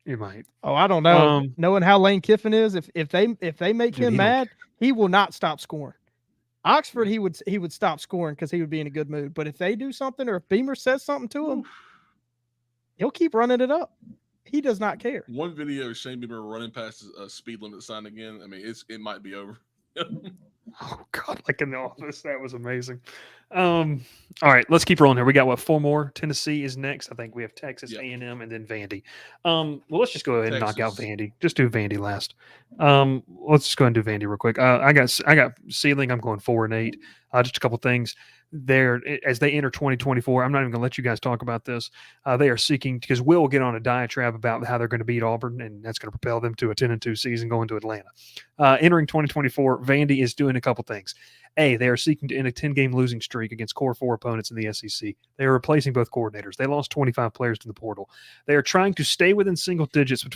You might. Oh, I don't know. Knowing how Lane Kiffin is, if they make him mad, he will not stop scoring. Oxford, he would stop scoring because he would be in a good mood. But if they do something or if Beamer says something to him, he'll keep running it up. He does not care. One video of Shane Beamer running past a speed limit sign again. I mean, it might be over. Oh God, like in the office. That was amazing. All right, let's keep rolling here. We got what, 4 more? Tennessee is next. I think we have Texas, A&M, and then Vandy. Well, let's just go ahead and knock out Vandy. Just do Vandy last. Let's just go ahead and do Vandy real quick. I got ceiling. I'm going 4-8. Just a couple things there as they enter 2024. I'm not even going to let you guys talk about this. They are seeking, because Will get on a diatribe about how they're going to beat Auburn, and that's going to propel them to a 10-2 season going to Atlanta. Entering 2024, Vandy is doing a couple things. A, they are seeking to end a 10-game losing streak against core 4 opponents in the SEC. They are replacing both coordinators. They lost 25 players to the portal. They are trying to stay within single digits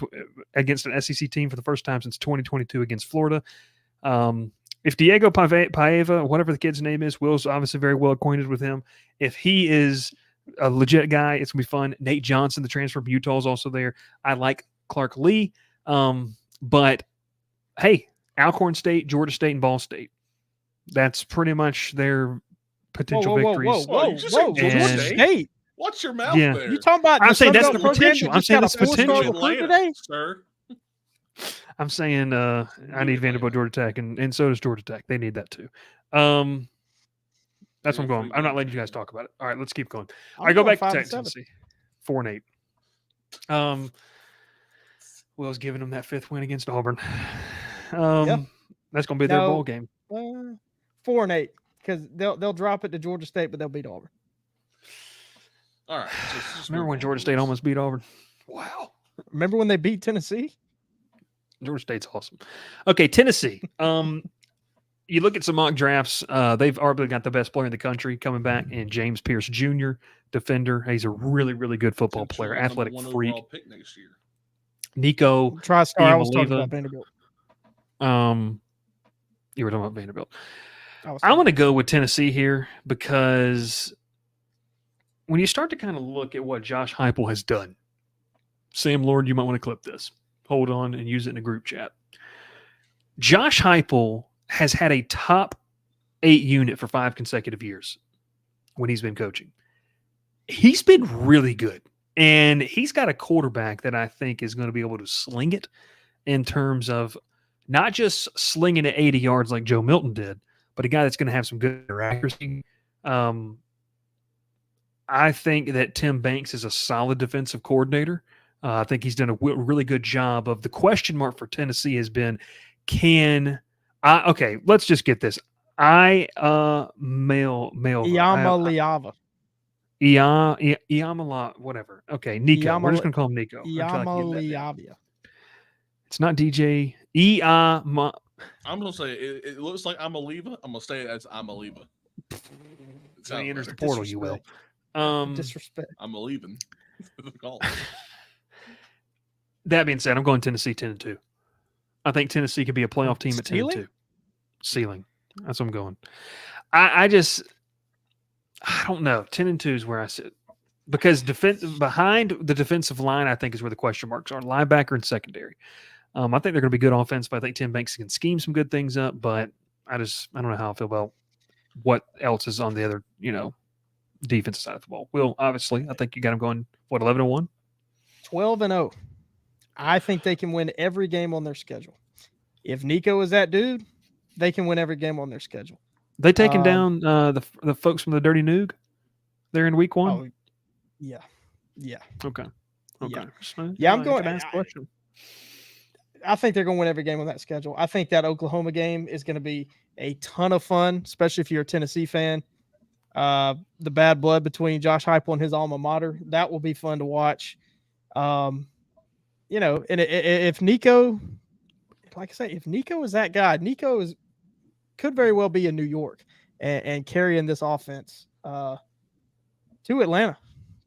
against an SEC team for the first time since 2022 against Florida. If Diego Paiva, whatever the kid's name is, Will's obviously very well acquainted with him. If he is a legit guy, it's going to be fun. Nate Johnson, the transfer from Utah, is also there. I like Clark Lee. But, hey, Alcorn State, Georgia State, and Ball State. That's pretty much their potential victories. Whoa, Georgia State. Watch your mouth there. You talking about? I'm saying that's the potential. I'm saying that's potential today, sir. I'm saying I need Vanderbilt, Georgia Tech, and so does Georgia Tech. They need that too. That's what I'm going. I'm not letting you guys talk about it. All right, let's keep going. I go back to Tennessee. 4-8. Will's giving them that 5th win against Auburn. That's going to be their bowl game. 4-8 because they'll drop it to Georgia State, but they'll beat Auburn. All right. Remember when Georgia State almost beat Auburn? Wow. Remember when they beat Tennessee? Georgia State's awesome. Okay, Tennessee. You look at some mock drafts. They've arguably got the best player in the country coming back in James Pierce Jr., defender. He's a really, really good football player, athletic freak. Pick next year. Nico TriStar. I was talking about Vanderbilt. You were talking about Vanderbilt. I was I'm talking going to go with Tennessee here because when you start to kind of look at what Josh Heupel has done, Sam Lord, you might want to clip this. Hold on and use it in a group chat. Josh Heupel has had a top 8 unit for 5 consecutive years when he's been coaching. He's been really good. And he's got a quarterback that I think is going to be able to sling it in terms of not just slinging it 80 yards like Joe Milton did, but a guy that's going to have some good accuracy. I think that Tim Banks is a solid defensive coordinator. I think he's done a really good job of the question mark for Tennessee has been, okay, let's just get this. Iamaleava. Iamala, whatever. Okay, Nico. We're just going to call him Nico. Iamaleava. It's not DJ. I'm gonna say it looks like Amaliva. I'm gonna say it as Amaliva. When he enters the portal, you will. Disrespect. I'm leaving. That being said, I'm going Tennessee 10-2. I think Tennessee could be a playoff team at 10-2. Ceiling. That's what I'm going. I don't know. 10-2 is where I sit. Because behind the defensive line, I think is where the question marks are. Linebacker and secondary. I think they're going to be good offense, but I think Tim Banks can scheme some good things up. But I don't know how I feel about what else is on the other, defensive side of the ball. Will, obviously, I think you got them going, 11-1? 12-0. I think they can win every game on their schedule. If Nico is that dude, they can win every game on their schedule. They taking down the folks from the Dirty Noog there in week 1? Oh, yeah. Okay. Yeah, I'm going to ask a question. I think they're going to win every game on that schedule. I think that Oklahoma game is going to be a ton of fun, especially if you're a Tennessee fan. The bad blood between Josh Heupel and his alma mater, that will be fun to watch. And if Nico, like I say, if Nico is that guy, could very well be in New York and carrying this offense to Atlanta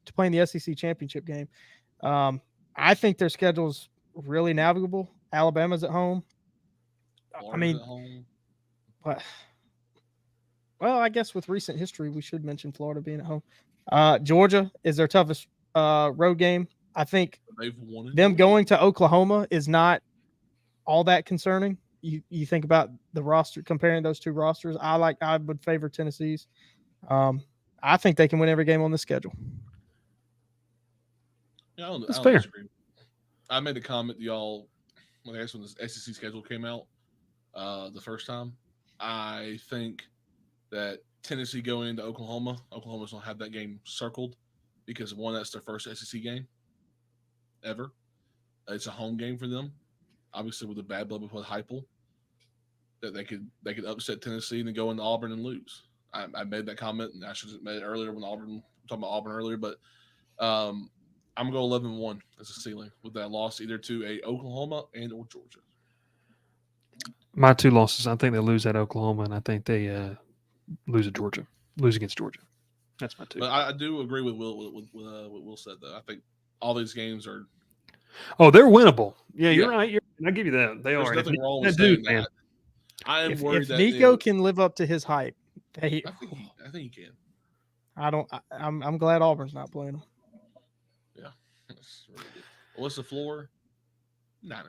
to play in the SEC championship game. I think their schedule's really navigable. Alabama's at home. Florida's at home. Well, I guess with recent history, we should mention Florida being at home. Georgia is their toughest road game. I think them going to Oklahoma is not all that concerning. You think about the roster, comparing those two rosters. I would favor Tennessee's. I think they can win every game on the schedule. Yeah, That's fair. Disagree. I made a comment to y'all when the SEC schedule came out the first time. I think that Tennessee going into Oklahoma's gonna have that game circled because one, that's their first SEC game ever. It's a home game for them. Obviously, with the bad blood with Heupel, that they could upset Tennessee and then go into Auburn and lose. I made that comment, and I should have made it earlier when talking about Auburn earlier. But I'm gonna go 11-1 as a ceiling with that loss either to a Oklahoma and or Georgia. My 2 losses, I think they lose at Oklahoma, and I think they lose at Georgia. Lose against Georgia. That's my 2. But I do agree with Will. What Will said, though. I think all these games are. Oh, they're winnable. Yeah, you're right. I give you that. They There's are. nothing wrong with saying that. I am worried that Nico can live up to his hype. I think he can. I'm glad Auburn's not playing him. Yeah, that's really good. What's the floor? 9-3.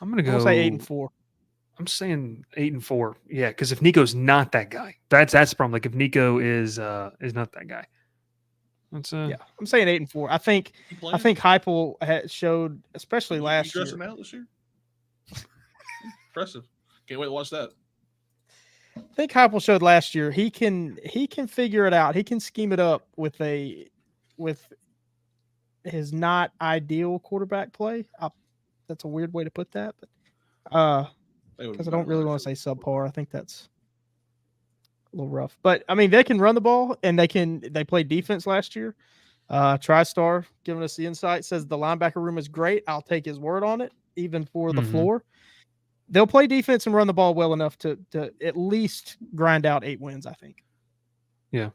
I'm gonna go. I'll say 8-4. I'm saying 8-4. Yeah, because if Nico's not that guy, that's the problem. Like if Nico is not that guy. That's yeah. I'm saying 8-4. I think Heupel had showed, especially last year. Dressing out this year. Impressive. Can't wait to watch that. I think Heupel showed last year he can figure it out. He can scheme it up with his not ideal quarterback play. That's a weird way to put that, but because I don't really want to say subpar. I think that's a little rough. But I mean, they can run the ball and they played defense last year. TriStar giving us the insight says the linebacker room is great. I'll take his word on it, even for the floor. They'll play defense and run the ball well enough to at least grind out 8 wins, I think. Yeah.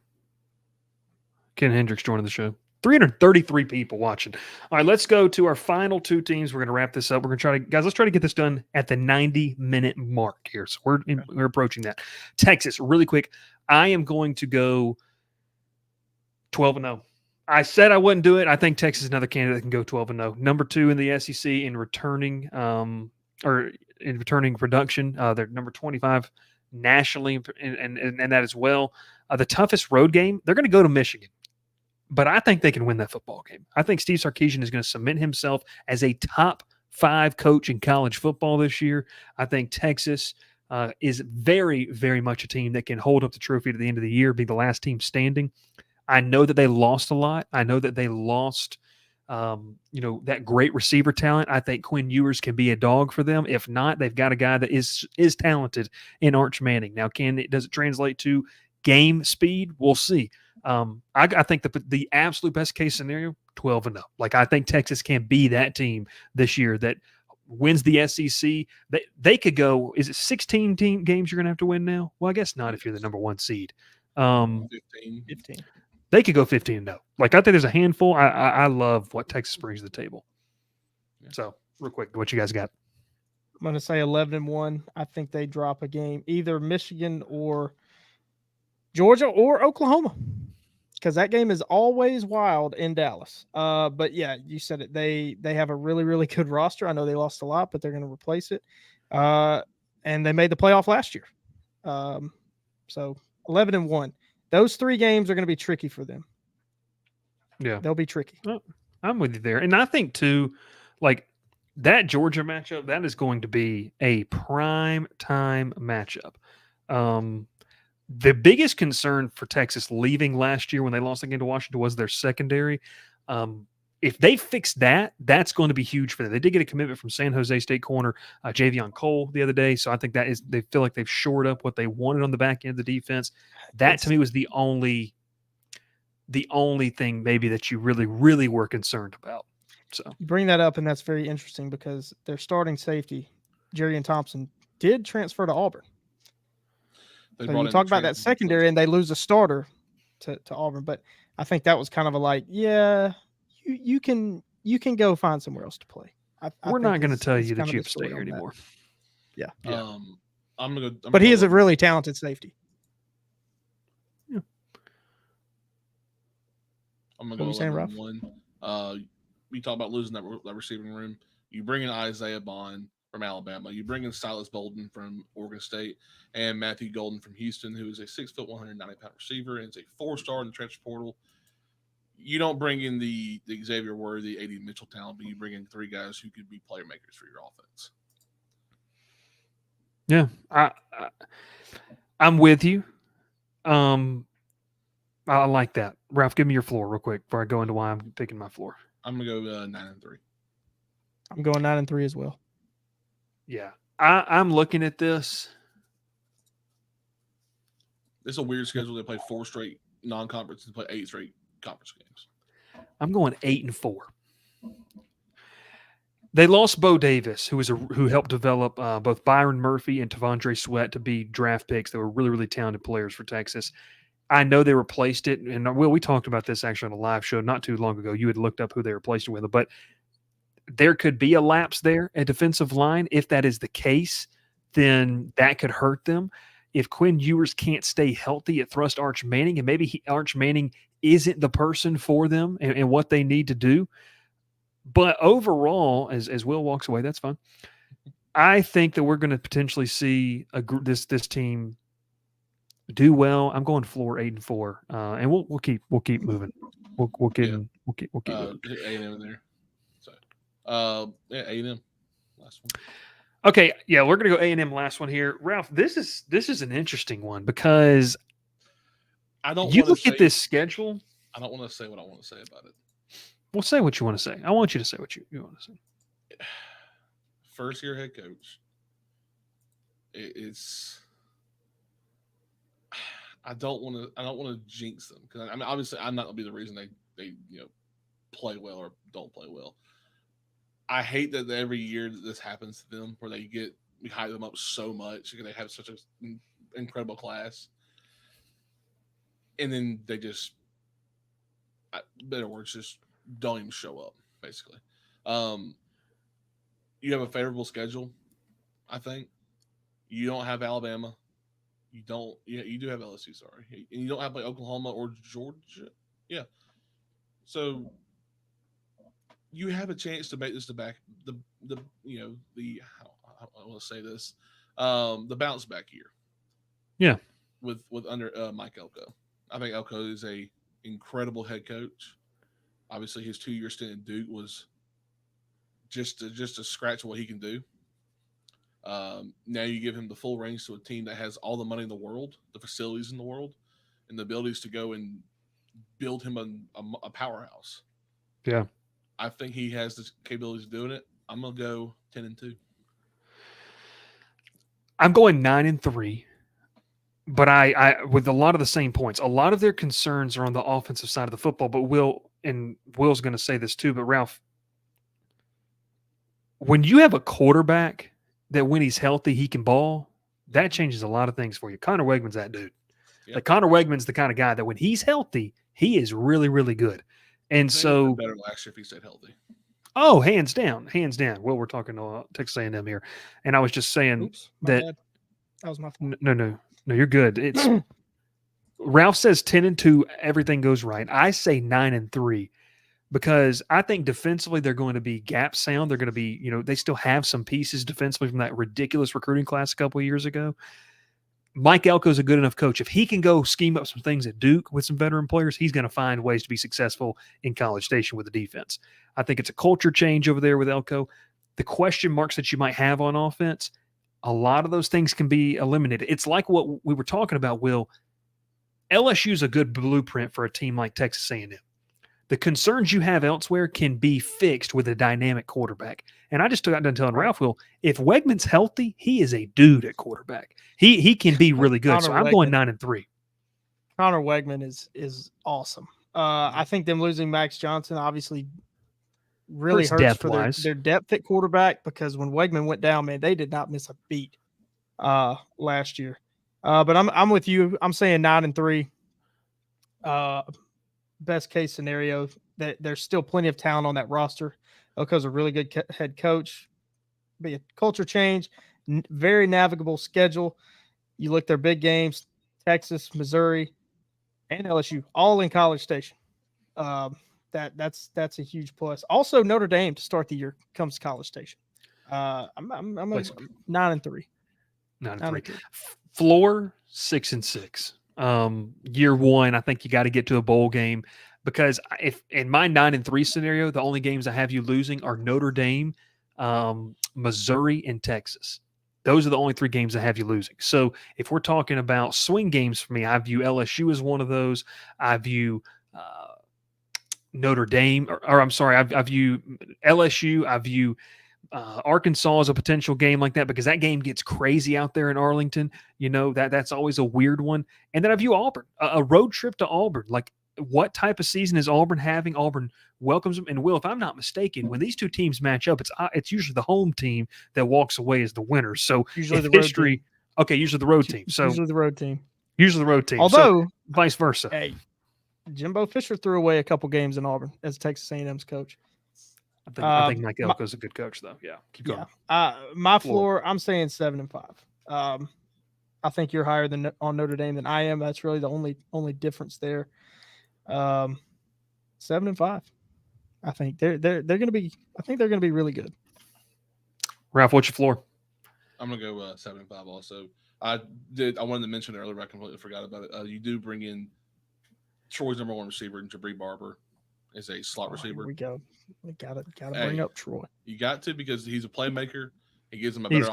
Ken Hendricks joining the show. 333 people watching. All right, let's go to our final two teams. We're going to wrap this up. We're going to try to, guys, let's try to get this done at the 90-minute mark here. So we're approaching that. Texas, really quick. I am going to go 12-0. I said I wouldn't do it. I think Texas is another candidate that can go 12-0. Number 2 in the SEC in returning production. They're number 25 nationally, and that as well. The toughest road game, they're going to go to Michigan. But I think they can win that football game. I think Steve Sarkisian is going to cement himself as a top 5 coach in college football this year. I think Texas is very, very much a team that can hold up the trophy at the end of the year, be the last team standing. I know that they lost a lot. I know that they lost, that great receiver talent. I think Quinn Ewers can be a dog for them. If not, they've got a guy that is talented in Arch Manning. Now, does it translate to game speed? We'll see. I think the absolute best case scenario, 12-0. Like, I think Texas can be that team this year that wins the SEC. They could go. Is it 16 games you're going to have to win now? Well, I guess not if you're the number 1 seed. 15. They could go 15-0. Like, I think there's a handful. I love what Texas brings to the table. Yeah. So, real quick, what you guys got? I'm going to say 11-1. I think they drop a game, either Michigan or Georgia or Oklahoma, because that game is always wild in Dallas. But yeah, you said it. They have a really, really good roster. I know they lost a lot, but they're going to replace it. And they made the playoff last year. So 11-1. Those 3 games are going to be tricky for them. Yeah, they'll be tricky. I'm with you there, and I think too, like that Georgia matchup, that is going to be a prime time matchup. The biggest concern for Texas leaving last year when they lost the game to Washington was their secondary. If they fix that, that's going to be huge for them. They did get a commitment from San Jose State corner Javion Cole the other day, so I think they feel like they've shored up what they wanted on the back end of the defense. That to me was the only thing maybe that you really, really were concerned about. So you bring that up, and that's very interesting because their starting safety, Jerrion Thompson, did transfer to Auburn. So you talk about that secondary, and they lose a starter to Auburn, but I think that was kind of a like, yeah, you can go find somewhere else to play. We're not going to tell you that you have to stay here anymore. Yeah. I'm gonna go. But he is a really talented safety. Yeah. I'm gonna go 11-1. We talk about losing that receiving room. You bring in Isaiah Bond from Alabama. You bring in Silas Bolden from Oregon State and Matthew Golden from Houston, who is a 6 foot, 190-pound receiver and is a 4-star in the transfer portal. You don't bring in the Xavier Worthy, A.D. Mitchell talent, but you bring in 3 guys who could be player makers for your offense. Yeah, I'm with you. I like that. Ralph, give me your floor real quick before I go into why I'm picking my floor. I'm gonna go 9-3. I'm going 9-3 as well. Yeah, I'm looking at this. It's a weird schedule. They play 4 straight non-conference and play 8 straight conference games. I'm going 8-4. They lost Bo Davis, who helped develop both Byron Murphy and Tavondre Sweat to be draft picks that were really, really talented players for Texas. I know they replaced it, and Will, we talked about this actually on a live show not too long ago. You had looked up who they replaced it with, but there could be a lapse there at defensive line. If that is the case, then that could hurt them. If Quinn Ewers can't stay healthy, it thrust Arch Manning, and maybe Arch Manning isn't the person for them and what they need to do. But overall, as Will walks away, that's fine. I think that we're going to potentially see this team do well. I'm going floor 8-4, and we'll keep moving. We'll keep moving. A&M in there. So, A&M last one. Okay, yeah, we're going to go A&M last one here. Ralph, this is an interesting one because you look at this schedule. I don't want to say what I want to say about it. Well, say what you want to say. I want you to say what you want to say. First year head coach. It's. I don't want to jinx them because I mean obviously I'm not gonna be the reason they play well or don't play well. I hate that every year that this happens to them where we hype them up so much because they have such an incredible class, and then they just better words, just don't even show up. Basically, you have a favorable schedule. I think you don't have Alabama. You don't. Yeah, you do have LSU. Sorry, and you don't have like Oklahoma or Georgia. Yeah, so you have a chance to make this the back the I want to say this the bounce back year. Yeah, with under Mike Elko. I think Elko is a incredible head coach. Obviously, his 2-year stint at Duke was just to scratch what he can do. Now you give him the full reins to a team that has all the money in the world, the facilities in the world, and the abilities to go and build him a powerhouse. yeah. I think he has the capabilities of doing it. I'm gonna go 10-2. I'm going 9-3, but I with a lot of the same points. A lot of their concerns are on the offensive side of the football. But Will's going to say this too. But Ralph, when you have a quarterback that when he's healthy he can ball, that changes a lot of things for you. Connor Wegman's that dude. Yep. Like Connor Wegman's the kind of guy that when he's healthy, he is really, really good. And so better last year if he stayed healthy. Oh, hands down, hands down. Well, we're talking to Texas A&M here, and I was just saying Oops, my that. bad. That was my fault. No, you're good. It's Ralph says 10-2, everything goes right. I say 9-3 because I think defensively they're going to be gap sound. They're going to be, they still have some pieces defensively from that ridiculous recruiting class a couple of years ago. Mike Elko's a good enough coach. If he can go scheme up some things at Duke with some veteran players, he's going to find ways to be successful in College Station with the defense. I think it's a culture change over there with Elko. The question marks that you might have on offense, a lot of those things can be eliminated. It's like what we were talking about, Will. LSU is a good blueprint for a team like Texas A&M. The concerns you have elsewhere can be fixed with a dynamic quarterback. And I just got done telling Ralph, Will, if Wegman's healthy, he is a dude at quarterback. He can be really good. So I'm going 9-3. Connor Wegman is awesome. I think them losing Max Johnson obviously really hurts for their depth at quarterback, because when Wegman went down, man, they did not miss a beat last year. But I'm with you. I'm saying 9-3. Best case scenario, that there's still plenty of talent on that roster. Elko's a really good head coach. Be a culture change, very navigable schedule. You look their big games: Texas, Missouri, and LSU, all in College Station. That's a huge plus. Also, Notre Dame to start the year comes to College Station. I'm 9-3. 9-3. Floor 6-6. Year one, I think you got to get to a bowl game, because if in my 9-3 scenario, the only games I have you losing are Notre Dame, Missouri, and Texas. Those are the only 3 games I have you losing. So if we're talking about swing games for me, I view LSU as one of those. I view Notre Dame, or I'm sorry, I view LSU. I view Arkansas as a potential game like that, because that game gets crazy out there in Arlington. That's always a weird one. And then I view Auburn, a road trip to Auburn. Like, what type of season is Auburn having? Auburn welcomes them. And Will, if I'm not mistaken, when these two teams match up, it's usually the home team that walks away as the winner. So usually the road history, team. Okay, usually the road team. So usually the road team. Although vice versa. Hey, Jimbo Fisher threw away a couple games in Auburn as Texas A&M's coach. I think Mike Elko's a good coach, though. Yeah, keep going. My floor, I'm saying 7-5. I think you're higher on Notre Dame than I am. That's really the only difference there. 7-5. I think they're going to be. I think they're going to be really good. Ralph, what's your floor? I'm gonna go 7-5. Also, I wanted to mention earlier, but I completely forgot about it. You do bring in Troy's number 1 receiver, Jabri Barber, is a slot receiver. Here we go. We gotta bring up Troy. You got to, because he's a playmaker. He gives him a better. He's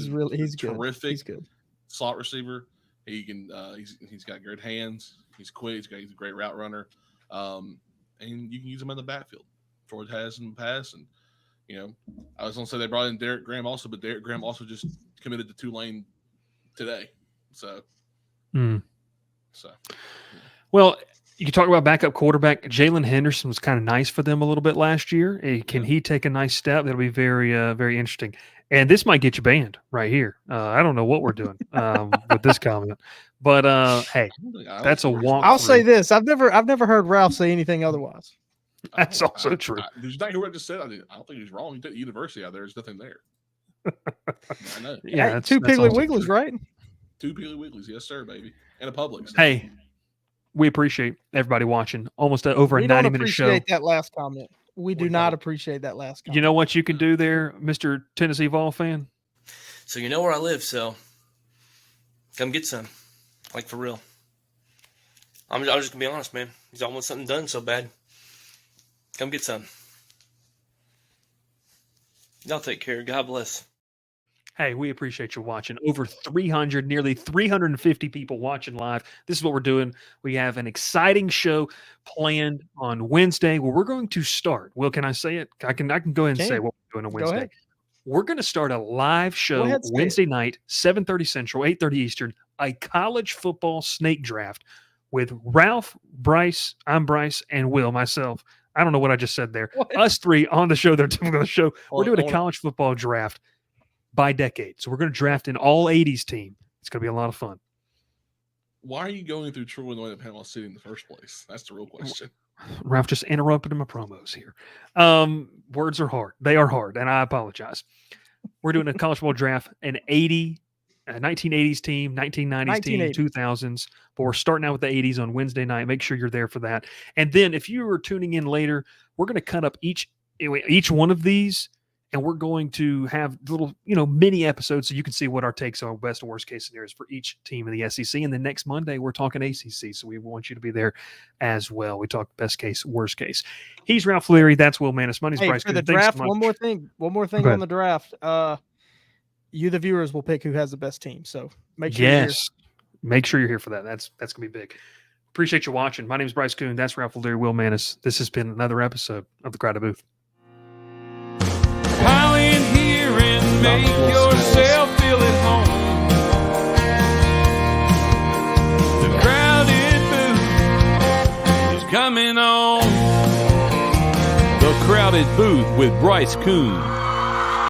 good. Terrific. He's good. Slot receiver. He can. He's got good hands. He's quick. He's a great route runner. And you can use him in the backfield. Troy has in the past, and I was gonna say they brought in Derek Graham also, but Derek Graham also just committed to Tulane today. So. Well, you can talk about backup quarterback. Jalen Henderson was kind of nice for them a little bit last year. Can he take a nice step? That'll be very, very interesting. And this might get you banned right here. I don't know what we're doing with this comment, but hey, that's a walk. I'll say this: I've never heard Ralph say anything otherwise. That's also true. Did you not hear what I just said? I don't think he's wrong. You took the university out there. There's nothing there. I know. Yeah, Hey, two Piggly Wigglies, right? 2 Piggly Wigglies, yes, sir, baby, and a Publix. Hey, we appreciate everybody watching. Almost over a 90-minute show. We don't appreciate that last comment. We do not appreciate that last comment. You know what you can do there, Mr. Tennessee Vol fan? So you know where I live, so come get some. Like, for real. I'm just going to be honest, man. He's almost something done so bad. Come get some. Y'all take care. God bless. Hey, we appreciate you watching. Over 300, nearly 350 people watching live. This is what we're doing. We have an exciting show planned on Wednesday where we're going to start. Will, can I say it? I can go ahead and say what we're doing on Wednesday. We're going to start a live show Wednesday night, 7:30 Central, 8:30 Eastern, a college football snake draft with Ralph, Bryce, I'm Bryce, and Will, myself. I don't know what I just said there. What? Us three on the show. They're on the show. We're doing a college football draft by decade. So we're going to draft an all 80s team. It's going to be a lot of fun. Why are you going through Troy Illinois and Panama City in the first place? That's the real question. Ralph just interrupted my promos here. Words are hard. They are hard, and I apologize. We're doing a college football draft, an 1980s team, 1990s team, 2000s. But we're starting out with the 80s on Wednesday night. Make sure you're there for that. And then if you are tuning in later, we're going to cut up each one of these, and we're going to have little, mini episodes so you can see what our takes are, best and worst case scenarios for each team in the SEC. And then next Monday, we're talking ACC. So we want you to be there as well. We talk best case, worst case. He's Ralph Leary. That's Will Manis. My name's Bryce Koon. For the draft, one more thing on the draft. You, the viewers, will pick who has the best team. So make sure make sure you're here for that. That's going to be big. Appreciate you watching. My name is Bryce Koon. That's Ralph Leary, Will Manis. This has been another episode of The Crowded Booth. Pile in here and make yourself feel at home. The Crowded Booth is coming on. The Crowded Booth with Bryce Koon.